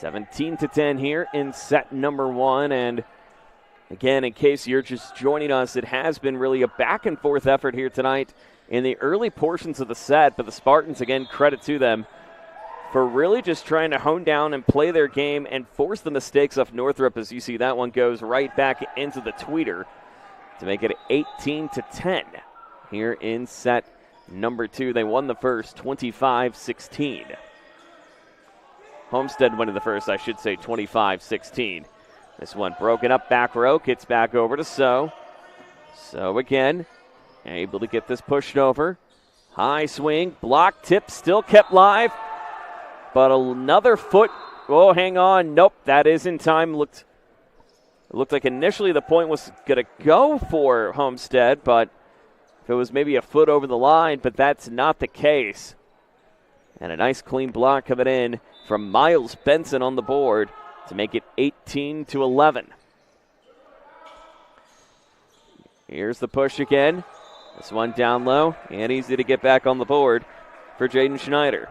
17-10 here in set number 1. And again, in case you're just joining us, it has been really a back and forth effort here tonight in the early portions of the set. But the Spartans, again, credit to them for really just trying to hone down and play their game and force the mistakes of Northrop. As you see, that one goes right back into the tweeter to make it 18-10 here in set number 2. They won the first 25-16. Homestead winning the first, I should say, 25-16. This one broken up back row, gets back over to So. So again, able to get this pushed over. High swing, block, tip, still kept live. But another foot, oh, hang on, nope, that is in time. It looked like initially the point was going to go for Homestead, but if it was maybe a foot over the line, but that's not the case. And a nice clean block coming in from Miles Benson on the board to make it 18-11. Here's the push again. This one down low and easy to get back on the board for Jaden Schneider.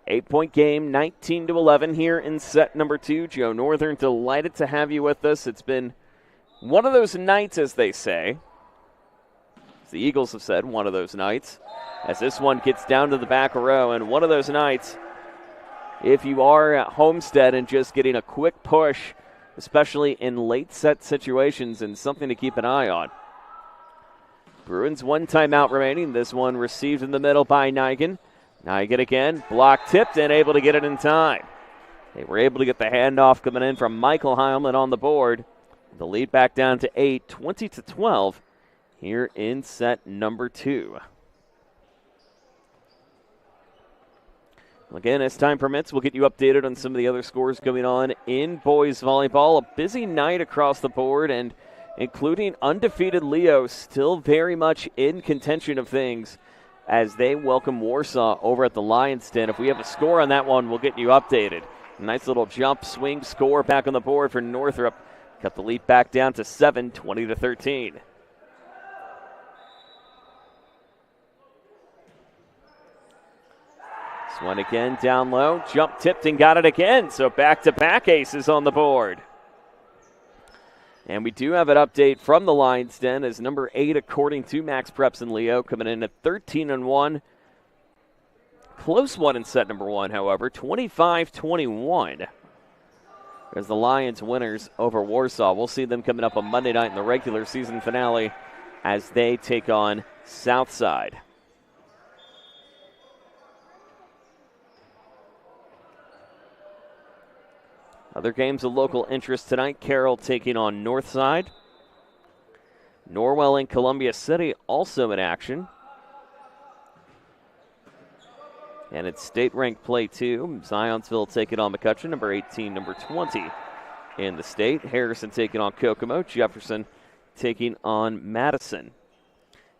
8-point game, 19-11 here in set number 2. Joe Northern, delighted to have you with us. It's been one of those nights, as they say. the Eagles have said, one of those nights. As this one gets down to the back row, and one of those nights, if you are at Homestead and just getting a quick push, especially in late set situations, and something to keep an eye on. Bruins 1 timeout remaining. This one received in the middle by Nigan. Nigan again, block tipped and able to get it in time. They were able to get the handoff coming in from Michael Heilman on the board. The lead back down to 8, 20-12 here in set number 2. Again, as time permits, we'll get you updated on some of the other scores going on in boys volleyball. A busy night across the board, and including undefeated Leo still very much in contention of things as they welcome Warsaw over at the Lions Den. If we have a score on that one, we'll get you updated. Nice little jump swing score back on the board for Northrop. Cut the lead back down to 7, 20-13. This one again down low, jump tipped and got it again. So back-to-back aces on the board. And we do have an update from the Lions Den as number 8, according to Max Preps and Leo, coming in at 13-1. Close one in set number 1, however, 25-21. As the Lions winners over Warsaw. We'll see them coming up on Monday night in the regular season finale as they take on Southside. Other games of local interest tonight. Carroll taking on Northside. Norwell and Columbia City also in action. And it's state-ranked play, too. Zionsville taking on McCutcheon, number 18, number 20 in the state. Harrison taking on Kokomo. Jefferson taking on Madison.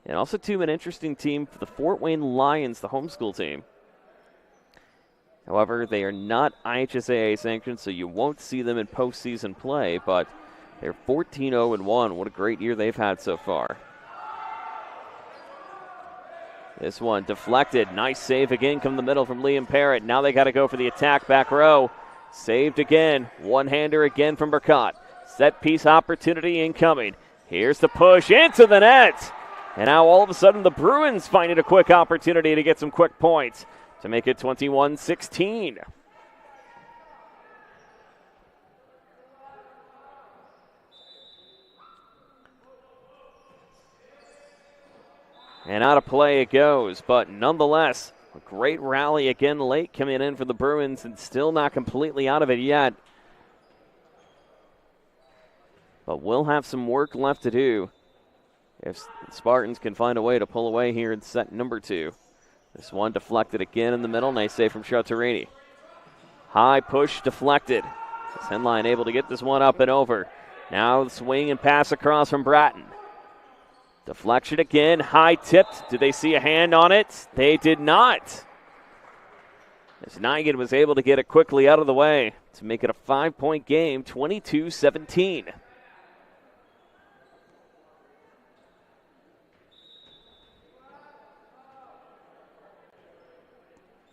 And also, too, an interesting team for the Fort Wayne Lions, the homeschool team. However, they are not IHSAA sanctioned, so you won't see them in postseason play, but they're 14-0-1. What a great year they've had so far. This one deflected. Nice save again from the middle from Liam Parrott. Now they got to go for the attack back row. Saved again. One-hander again from Burkott. Set piece opportunity incoming. Here's the push into the net. And now all of a sudden the Bruins finding a quick opportunity to get some quick points to make it 21-16. And out of play it goes, but nonetheless, a great rally again late coming in for the Bruins and still not completely out of it yet. But we'll have some work left to do if Spartans can find a way to pull away here in set number 2. This one deflected again in the middle. Nice save from Chateaurini. High push deflected. Henline able to get this one up and over. Now the swing and pass across from Bratton. Deflection again. High tipped. Did they see a hand on it? They did not. As Nigan was able to get it quickly out of the way to make it a 5-point game, 22-17.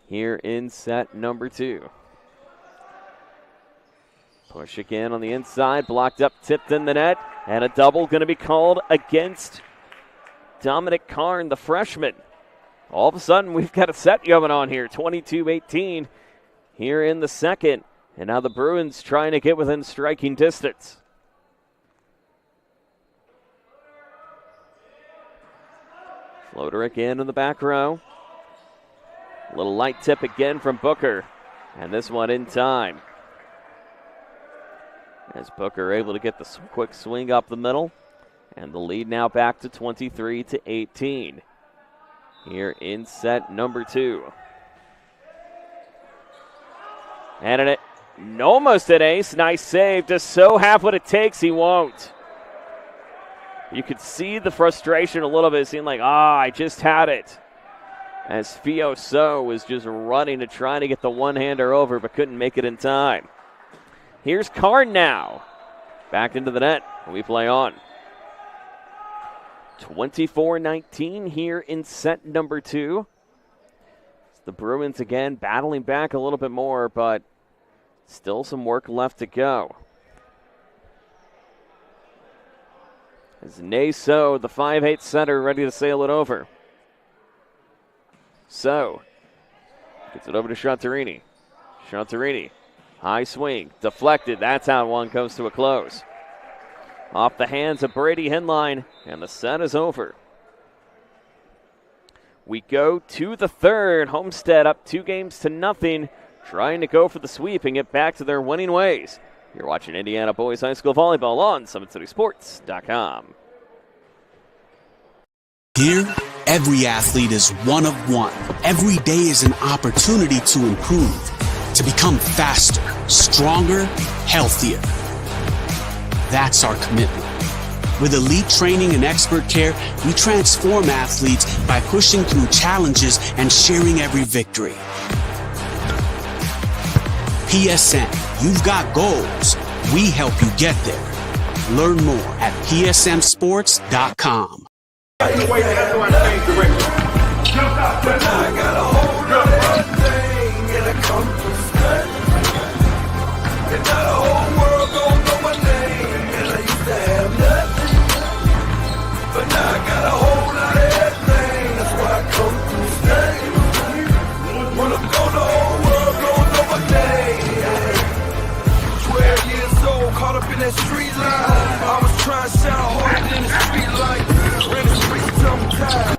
Here in set number 2. Push again on the inside, blocked up, tipped in the net, and a double going to be called against Dominic Karn, the freshman. All of a sudden, we've got a set going on here, 22-18 here in the second. And now the Bruins trying to get within striking distance. Floater again in the back row. A little light tip again from Booker. And this one in time. As Booker able to get the quick swing up the middle. And the lead now back to 23-18. Here in set number 2. And it almost an ace. Nice save. Does so have what it takes? He won't. You could see the frustration a little bit. It seemed like, I just had it. As Fio So was just running to try to get the one-hander over, but couldn't make it in time. Here's Karn now. Back into the net. We play on. 24-19 here in set number 2. The Bruins again battling back a little bit more, but still some work left to go. As So, the 5'8 center, ready to sail it over. So, gets it over to Shantarini. Shantarini, high swing, deflected. That's how one comes to a close. Off the hands of Brady Henline, and the set is over. We go to the third. Homestead up 2-0, trying to go for the sweep and get back to their winning ways. You're watching Indiana Boys High School Volleyball on SummitCitySports.com. Here, every athlete is one of one. Every day is an opportunity to improve, to become faster, stronger, healthier. That's our commitment. With elite training and expert care, we transform athletes by pushing through challenges and sharing every victory. PSN, you've got goals. We help you get there. Learn more at psmsports.com. But now I got a whole lot of everything. That's why I come to stay. When I'm gone, the whole world gon' know my name. 12 years old, caught up in that street life. I was trying to shout harder than the street light. Ran the streets till I'm tired.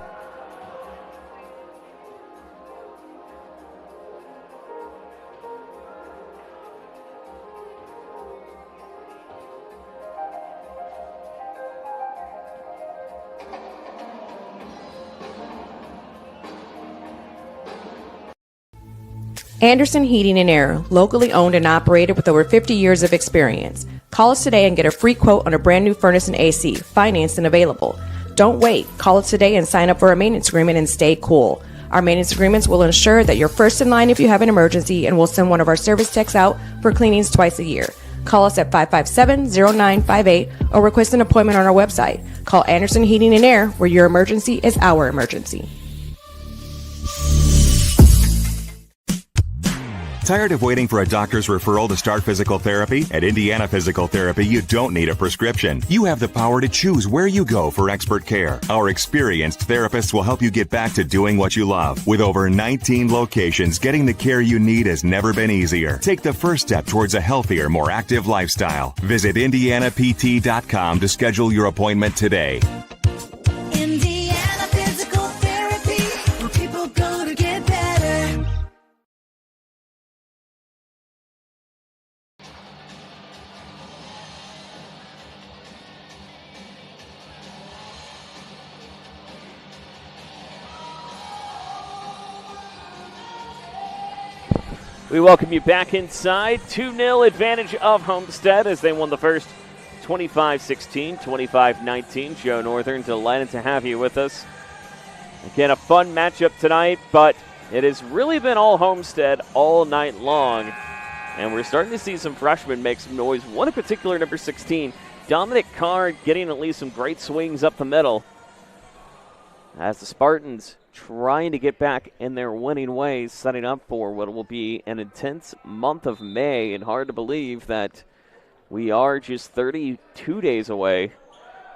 Anderson Heating and Air, locally owned and operated with over 50 years of experience. Call us today and get a free quote on a brand new furnace and AC, financed and available. Don't wait. Call us today and sign up for a maintenance agreement and stay cool. Our maintenance agreements will ensure that you're first in line if you have an emergency, and we'll send one of our service techs out for cleanings twice a year. Call us at 557-0958 or request an appointment on our website. Call Anderson Heating and Air, where your emergency is our emergency. Tired of waiting for a doctor's referral to start physical therapy? At Indiana Physical Therapy, you don't need a prescription. You have the power to choose where you go for expert care. Our experienced therapists will help you get back to doing what you love. With over 19 locations, getting the care you need has never been easier. Take the first step towards a healthier, more active lifestyle. Visit IndianaPT.com to schedule your appointment today. Indiana Physical Therapy, where people go to get better. We welcome you back inside. 2-0 advantage of Homestead as they won the first 25-16, 25-19. Joe Northern, delighted to have you with us. Again, a fun matchup tonight, but it has really been all Homestead all night long. And we're starting to see some freshmen make some noise. One in particular, number 16, Dominic Card, getting at least some great swings up the middle. As the Spartans trying to get back in their winning ways, setting up for what will be an intense month of May, and hard to believe that we are just 32 days away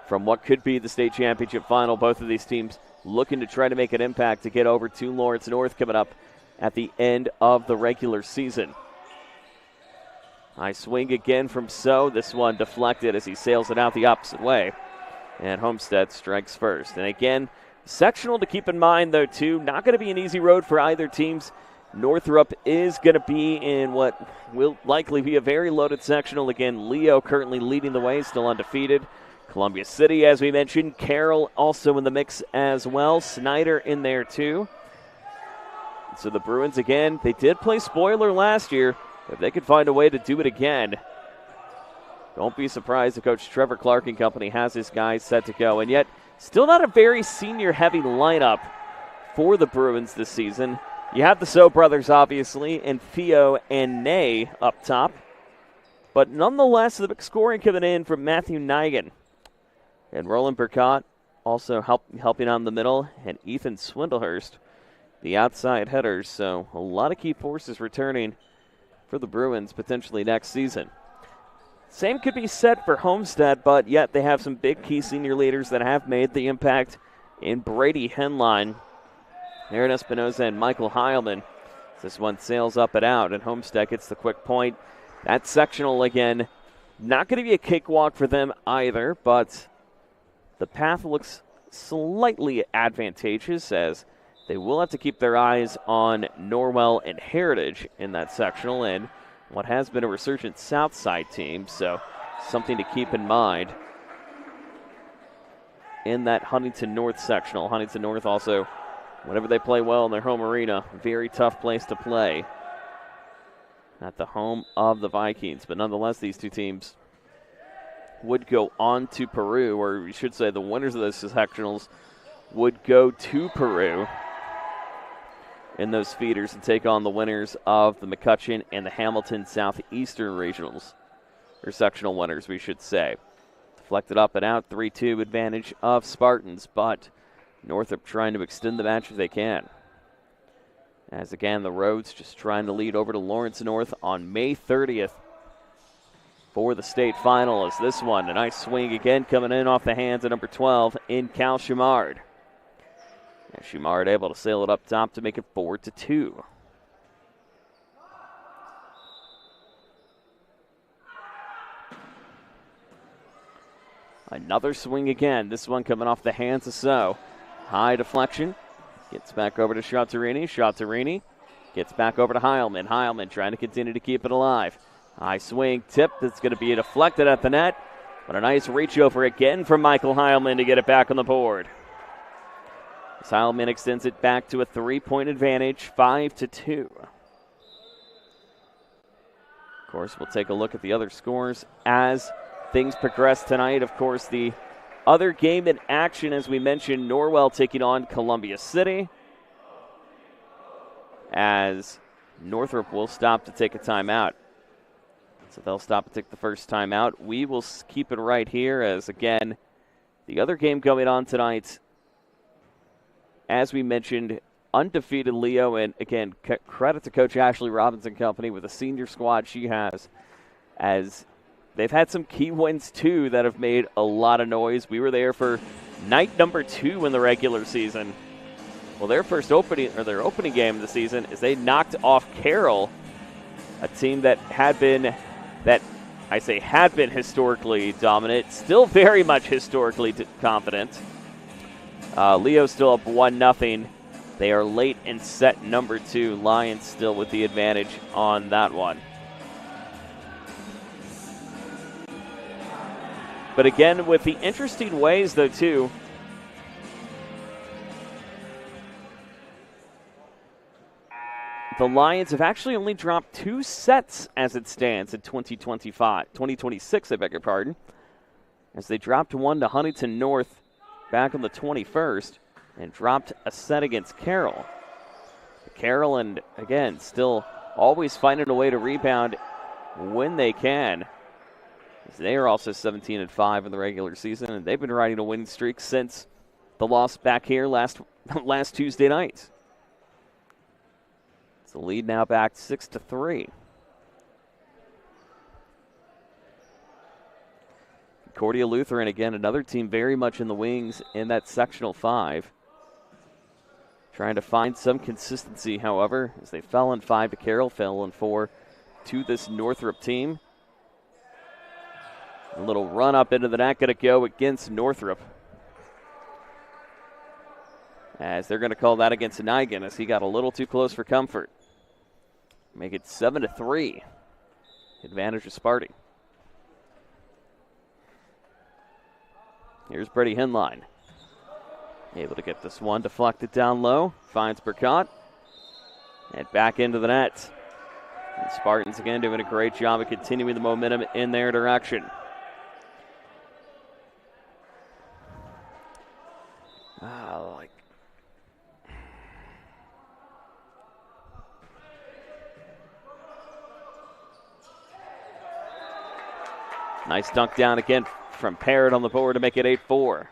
from what could be the state championship final. Both of these teams looking to try to make an impact to get over to Lawrence North coming up at the end of the regular season. High swing again from So. This one deflected as he sails it out the opposite way. And Homestead strikes first. And again, sectional to keep in mind, though, too. Not going to be an easy road for either teams. Northrop is going to be in what will likely be a very loaded sectional. Again, Leo currently leading the way, still undefeated. Columbia City, as we mentioned. Carroll also in the mix as well. Snyder in there, too. So the Bruins, again, they did play spoiler last year. If they could find a way to do it again, don't be surprised if Coach Trevor Clark and company has his guys set to go. And yet, still not a very senior-heavy lineup for the Bruins this season. You have the So brothers, obviously, and Theo and Ney up top. But nonetheless, the big scoring coming in from Matthew Nigan. And Roland Burkott also helping on the middle, and Ethan Swindlehurst, the outside headers. So a lot of key forces returning for the Bruins potentially next season. Same could be said for Homestead, but yet they have some big key senior leaders that have made the impact in Brady Henline, Aaron Espinoza, and Michael Heilman. This one sails up and out, and Homestead gets the quick point. That sectional, again, not going to be a cakewalk for them either, but the path looks slightly advantageous as they will have to keep their eyes on Norwell and Heritage in that sectional and what has been a resurgent Southside team, so something to keep in mind in that Huntington North sectional. Huntington North also, whenever they play well in their home arena, very tough place to play at the home of the Vikings. But nonetheless, these two teams would go on to Peru, or we should say the winners of those sectionals would go to Peru in those feeders and take on the winners of the McCutcheon and the Hamilton Southeastern regionals, or sectional winners, we should say. Deflected up and out, 3-2 advantage of Spartans, but Northrop trying to extend the match if they can. As again, the Rhodes just trying to lead over to Lawrence North on May 30th for the state final. As this one, a nice swing again coming in off the hands of number 12 in Cal Shumard. And Shumard able to sail it up top to make it 4-2. Another swing again. This one coming off the hands of So. High deflection. Gets back over to Shatarini. Shatarini gets back over to Heilman. Heilman trying to continue to keep it alive. High swing tip that's going to be deflected at the net. But a nice reach over again from Michael Heilman to get it back on the board. As Heilman extends it back to a 3-point advantage, 5-2. Of course, we'll take a look at the other scores as things progress tonight. Of course, the other game in action, as we mentioned, Norwell taking on Columbia City, as Northrop will stop to take a timeout. So they'll stop and take the first timeout. We will keep it right here as, again, the other game going on tonight, as we mentioned, undefeated Leo, and again, credit to Coach Ashley Robinson Company with the senior squad she has, as they've had some key wins too that have made a lot of noise. We were there for night number 2 in the regular season. Well, their opening game of the season is they knocked off Carroll, a team that had been historically dominant, still very much historically confident. Leo still up 1-0. They are late in set number 2. Lions still with the advantage on that one. But again, with the interesting ways, though, too, the Lions have actually only dropped 2 sets as it stands in 2026, I beg your pardon, as they dropped one to Huntington North back on the 21st and dropped a set against Carroll. Carroll, and again, still always finding a way to rebound when they can. They are also 17-5 in the regular season, and they've been riding a winning streak since the loss back here last Tuesday night. It's the lead now back 6-3. Concordia Lutheran, again, another team very much in the wings in that sectional 5. Trying to find some consistency, however, as they fell in 5 to Carroll, fell in 4 to this Northrop team. A little run up into the net, going to go against Northrop, as they're going to call that against Nigan, as he got a little too close for comfort. Make it 7-3. Advantage of Sparty. Here's Brady Henline. Able to get this one deflected down low. Finds Burkott. And back into the net. And Spartans again doing a great job of continuing the momentum in their direction. Nice dunk down again from Parrott on the board to make it 8-4.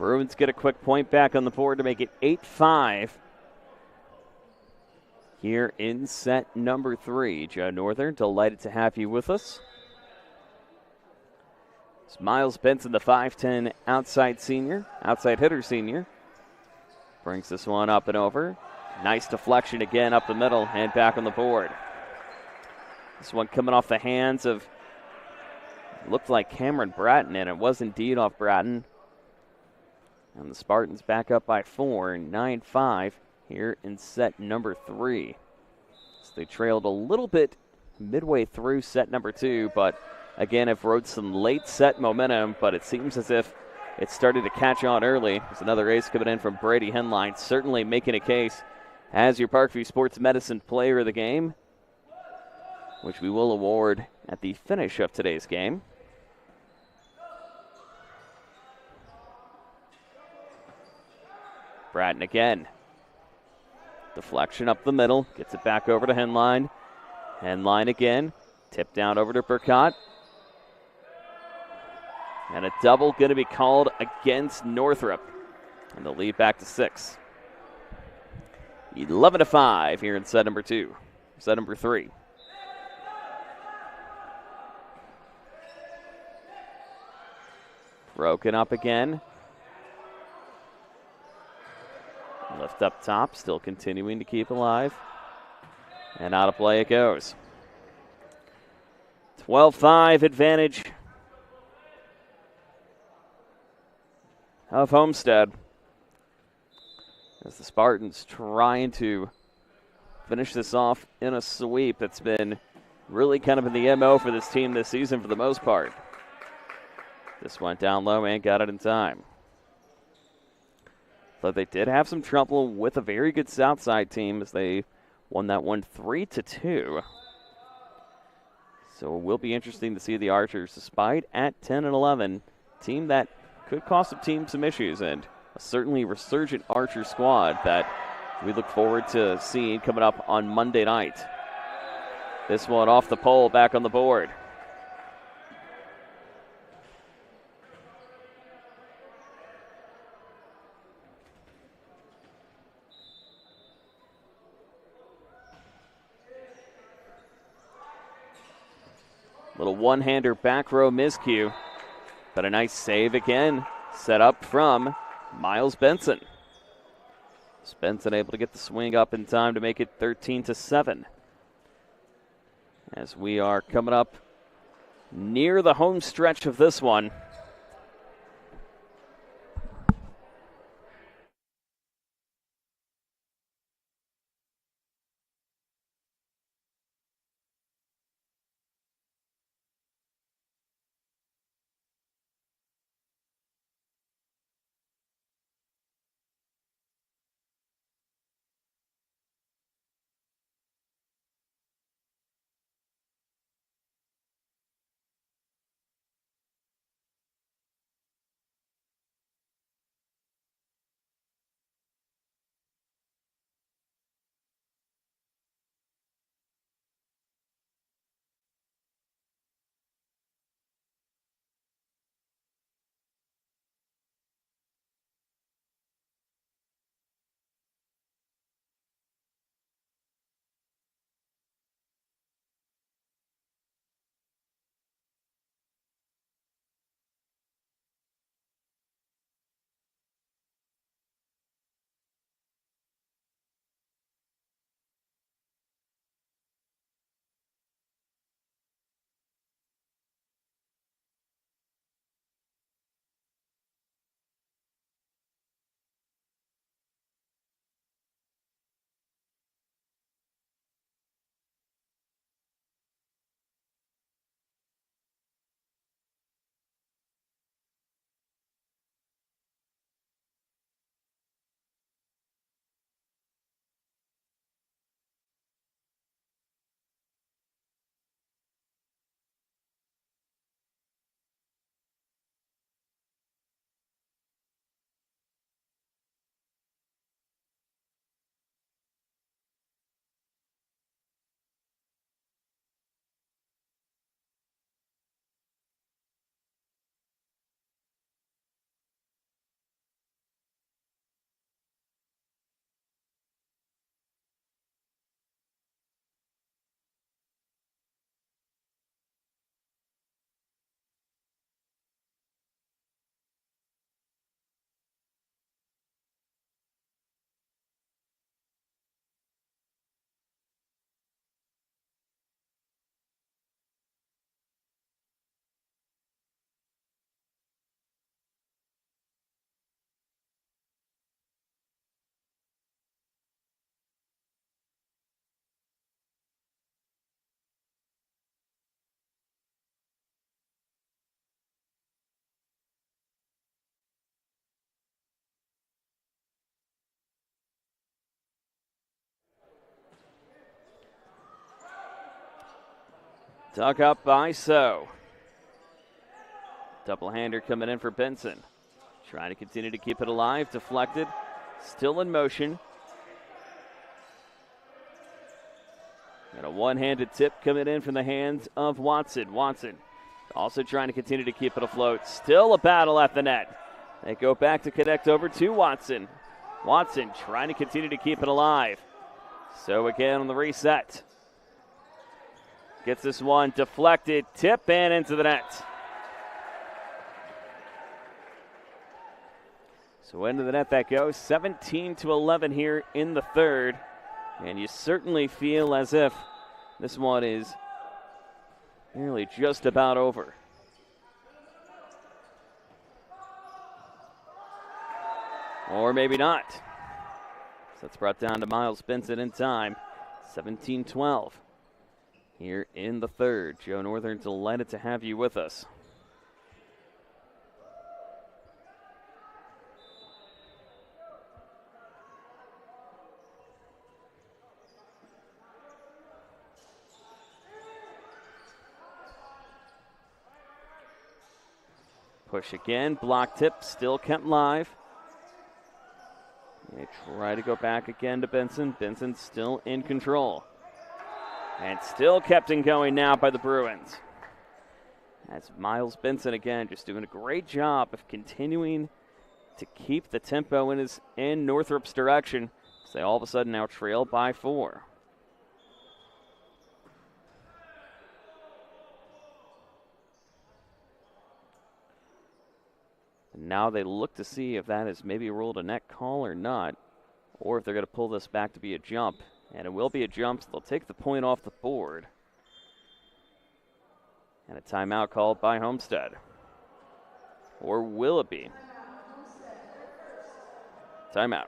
Bruins get a quick point back on the board to make it 8-5 here in set number 3. Joe Northern, delighted to have you with us. It's Miles Benson, the 5'10" outside hitter senior. Brings this one up and over. Nice deflection again up the middle and back on the board. This one coming off the hands of, looked like Cameron Bratton, and it was indeed off Bratton. And the Spartans back up by 4, 9-5 here in set number 3. So they trailed a little bit midway through set number 2, but again have rode some late set momentum, but it seems as if it started to catch on early. There's another ace coming in from Brady Henline, certainly making a case as your Parkview Sports Medicine Player of the Game, which we will award at the finish of today's game. Bratton again. Deflection up the middle. Gets it back over to Henline. Henline again. Tip down over to Burkott. And a double going to be called against Northrop. And the lead back to 6. 11-5 here in set number 2. Set number 3. Broken up again. Lift up top, still continuing to keep alive. And out of play it goes. 12-5 advantage of Homestead, as the Spartans trying to finish this off in a sweep that's been really kind of in the MO for this team this season for the most part. This went down low and got it in time. Though they did have some trouble with a very good Southside team as they won that one 3-2. So it will be interesting to see the Archers, despite at 10-11, team that could cost the team some issues, and a certainly resurgent Archer squad that we look forward to seeing coming up on Monday night. This one off the pole, back on the board. Little one-hander back row miscue, but a nice save again, set up from Miles Benson. Benson able to get the swing up in time to make it 13-7. As we are coming up near the home stretch of this one. Dug up by So. Double-hander coming in for Benson. Trying to continue to keep it alive. Deflected. Still in motion. And a one-handed tip coming in from the hands of Watson. Watson also trying to continue to keep it afloat. Still a battle at the net. They go back to connect over to Watson. Watson trying to continue to keep it alive. So again on the reset. Gets this one deflected. Tip and into the net. So into the net that goes. 17-11 here in the third. And you certainly feel as if this one is nearly just about over. Or maybe not. So that's brought down to Miles Benson in time. 17-12 here in the third. Joe Northern, delighted to have you with us. Push again, block tip, still kept live. They try to go back again to Benson. Benson still in control. And still kept in going now by the Bruins. That's Miles Benson again, just doing a great job of continuing to keep the tempo in Northrop's direction. So they all of a sudden now trail by 4. Now they look to see if that is maybe ruled a net call or not, or if they're going to pull this back to be a jump. And it will be a jump, so they'll take the point off the board. And a timeout called by Homestead. Or will it be? Timeout.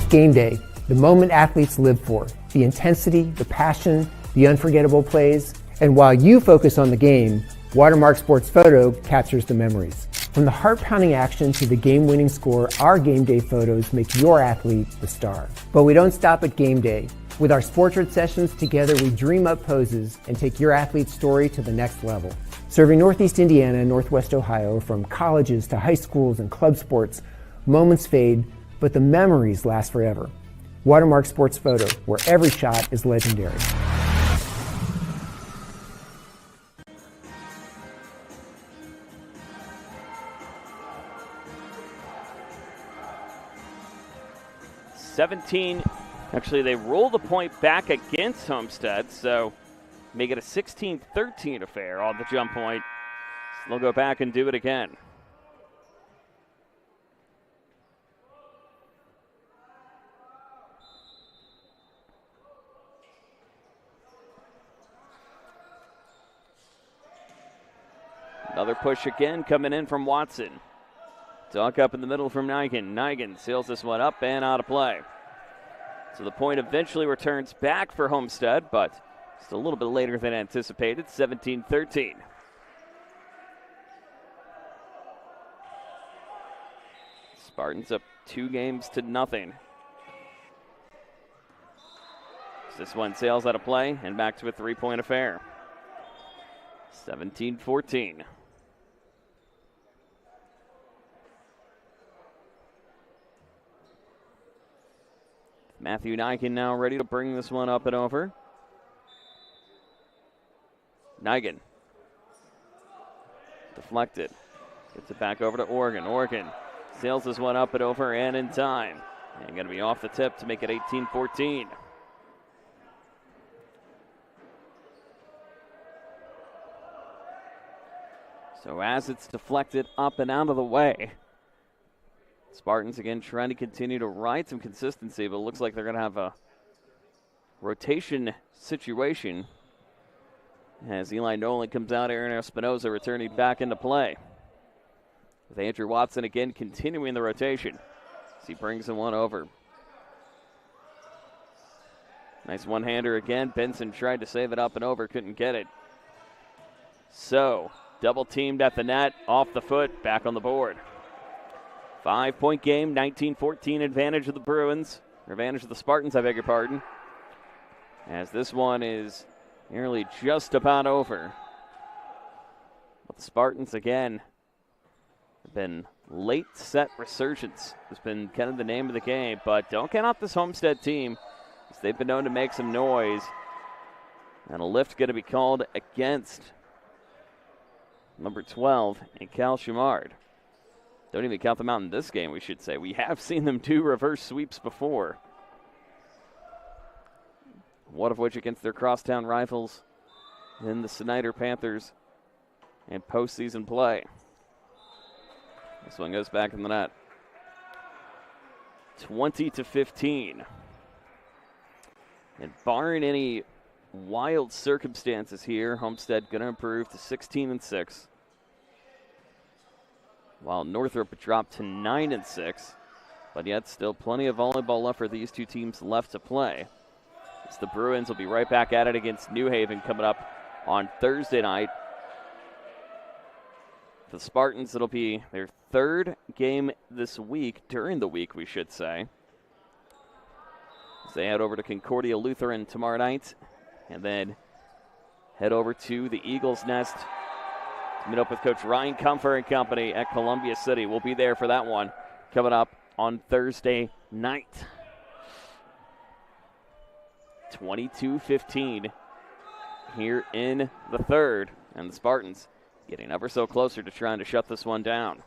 Game day, the moment athletes live for, the intensity, the passion, the unforgettable plays. And while you focus on the game, Watermark Sports Photo captures the memories. From the heart-pounding action to the game-winning score, our game day photos make your athlete the star. But we don't stop at game day. With our Sportrait sessions together, we dream up poses and take your athlete's story to the next level. Serving Northeast Indiana and Northwest Ohio, from colleges to high schools and club sports, moments fade, but the memories last forever. Watermark Sports Photo, where every shot is legendary. Actually, they roll the point back against Homestead, so make it a 16-13 affair on the jump point. So they'll go back and do it again. Another push again coming in from Watson. Dunk up in the middle from Nigan. Nigan seals this one up and out of play. So the point eventually returns back for Homestead, but it's a little bit later than anticipated, 17-13. Spartans up 2-0. This one sails out of play and back to a 3-point affair. 17-14. Matthew Nigan now ready to bring this one up and over. Nigan. Deflected. Gets it back over to Oregon. Oregon sails this one up and over and in time. And going to be off the tip to make it 18-14. So as it's deflected up and out of the way, Spartans again trying to continue to ride some consistency, but it looks like they're going to have a rotation situation as Eli Nolan comes out. Aaron Espinoza returning back into play, with Andrew Watson again continuing the rotation as he brings the one over. Nice one-hander again. Benson tried to save it up and over, couldn't get it. So double teamed at the net, off the foot, back on the board. 5-point game, 19-14 advantage of the Bruins, or advantage of the Spartans, I beg your pardon. as this one is nearly just about over. But the Spartans, again, have been late set resurgence. Has been kind of the name of the game, but don't count out this Homestead team, as they've been known to make some noise. And a lift going to be called against number 12 and Cal Shumard. Don't even count them out in this game, we should say. We have seen them do reverse sweeps before. One of which against their crosstown rivals in the Snyder Panthers in postseason play. This one goes back in the net. 20-15. And barring any wild circumstances here, Homestead going to improve to 16-6. While Northrop dropped to 9-6. But yet still plenty of volleyball left for these two teams left to play. As the Bruins will be right back at it against New Haven coming up on Thursday night. For the Spartans, it'll be their third game this week, during the week, we should say. As they head over to Concordia Lutheran tomorrow night, and then head over to the Eagles Nest to meet up with Coach Ryan Comfer and company at Columbia City. We'll be there for that one coming up on Thursday night. 22-15 here in the third, and the Spartans getting ever so closer to trying to shut this one down.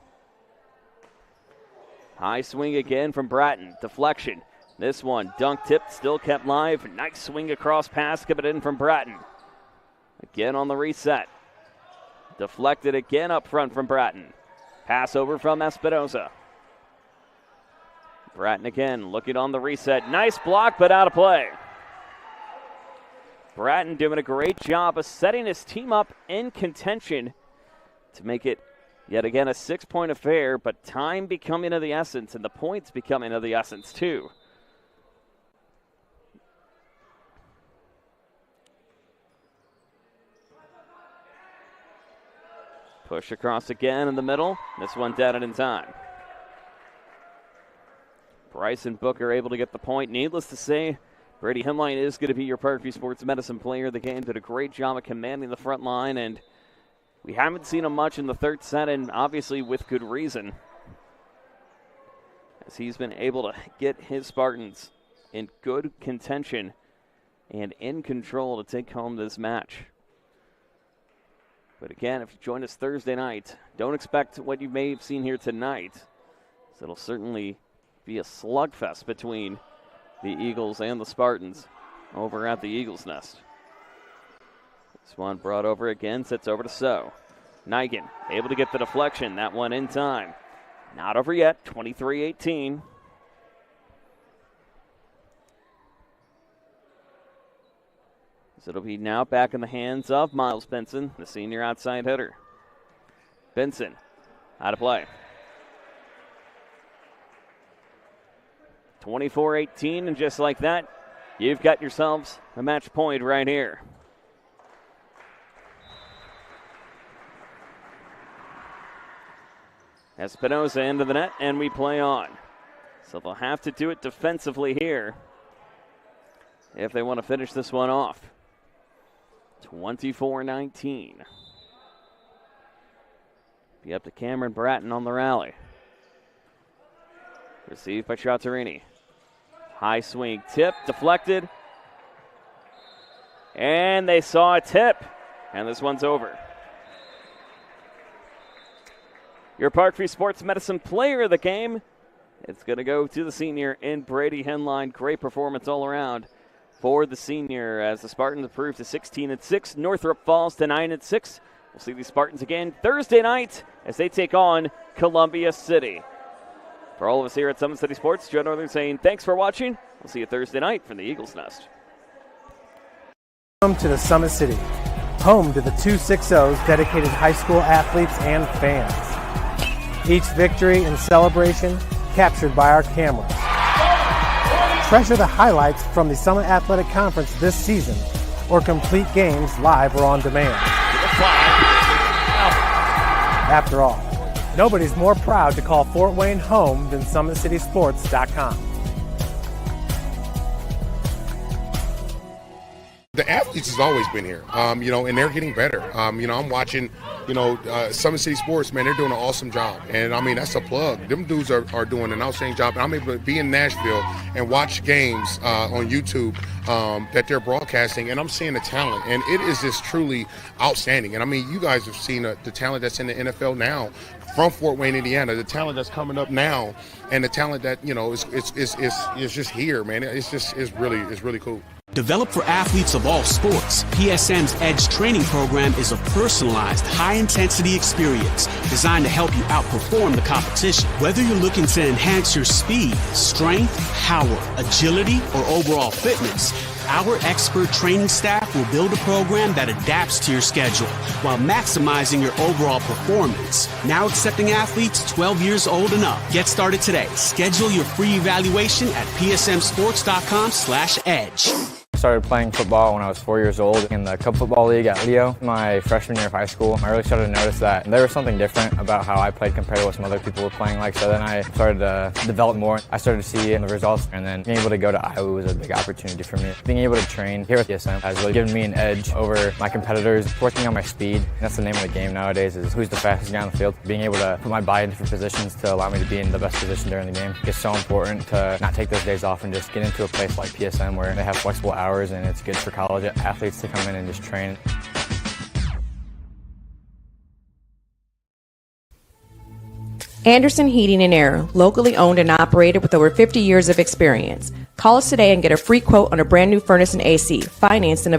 High swing again from Bratton. Deflection. This one, dunk tip, still kept live. Nice swing across pass coming in from Bratton. Again on the reset. Deflected again up front from Bratton. Pass over from Espinoza. Bratton again looking on the reset. Nice block, but out of play. Bratton doing a great job of setting his team up in contention to make it yet again a 6-point affair, but time becoming of the essence and the points becoming of the essence too. Push across again in the middle. This one dead in time. Bryce and Booker able to get the point. Needless to say, Brady Hemline is going to be your Parkview Sports Medicine player of the game. Did a great job of commanding the front line, and we haven't seen him much in the third set, and obviously with good reason, as he's been able to get his Spartans in good contention and in control to take home this match. But again, if you join us Thursday night, don't expect what you may have seen here tonight. So it'll certainly be a slugfest between the Eagles and the Spartans over at the Eagles Nest. This one brought over again, sets over to So. Nigan able to get the deflection. That one in time. Not over yet, 23-18. So it'll be now back in the hands of Miles Benson, the senior outside hitter. Benson out of play. 24-18, and just like that, you've got yourselves a match point right here. Espinoza into the net, and we play on. So they'll have to do it defensively here if they want to finish this one off. 24-19. Be up to Cameron Bratton on the rally. Received by Ciottorini. High swing, tip, deflected. And they saw a tip. And this one's over. Your Parkview Sports Medicine player of the game, it's going to go to the senior in Brady Henline. Great performance all around for the senior as the Spartans improve to 16-6. Northrop falls to 9-6. We'll see these Spartans again Thursday night as they take on Columbia City. For all of us here at Summit City Sports, Joe Northern saying thanks for watching. We'll see you Thursday night from the Eagles Nest. Welcome to the Summit City, home to the 260s dedicated high school athletes and fans. Each victory and celebration captured by our cameras. Treasure the highlights from the Summit Athletic Conference this season, or complete games live or on demand. After all, nobody's more proud to call Fort Wayne home than SummitCitySports.com. athletes has always been here, and they're getting better. I'm watching, Summit City Sports, man, they're doing an awesome job. And, that's a plug. Them dudes are doing an outstanding job. And I'm able to be in Nashville and watch games on YouTube that they're broadcasting, and I'm seeing the talent. And it is just truly outstanding. And, you guys have seen the talent that's in the NFL now from Fort Wayne, Indiana, the talent that's coming up now, and the talent that, is just here, man. It's really cool. Developed for athletes of all sports, PSM's Edge training program is a personalized, high-intensity experience designed to help you outperform the competition. Whether you're looking to enhance your speed, strength, power, agility, or overall fitness, our expert training staff will build a program that adapts to your schedule while maximizing your overall performance. Now accepting athletes 12 years old and up. Get started today. Schedule your free evaluation at psmsports.com/edge. I started playing football when I was 4 years old in the Cup Football League at Leo. My freshman year of high school, I really started to notice that there was something different about how I played compared to what some other people were playing like. So then I started to develop more. I started to see the results, and then being able to go to Iowa was a big opportunity for me. Being able to train here at PSM has really given me an edge over my competitors. Working on my speed, that's the name of the game nowadays, is who's the fastest guy on the field. Being able to put my body in different positions to allow me to be in the best position during the game. It's so important to not take those days off and just get into a place like PSM where they have flexible hours, and it's good for college athletes to come in and just train. Anderson Heating and Air, locally owned and operated with over 50 years of experience. Call us today and get a free quote on a brand new furnace and AC, financed and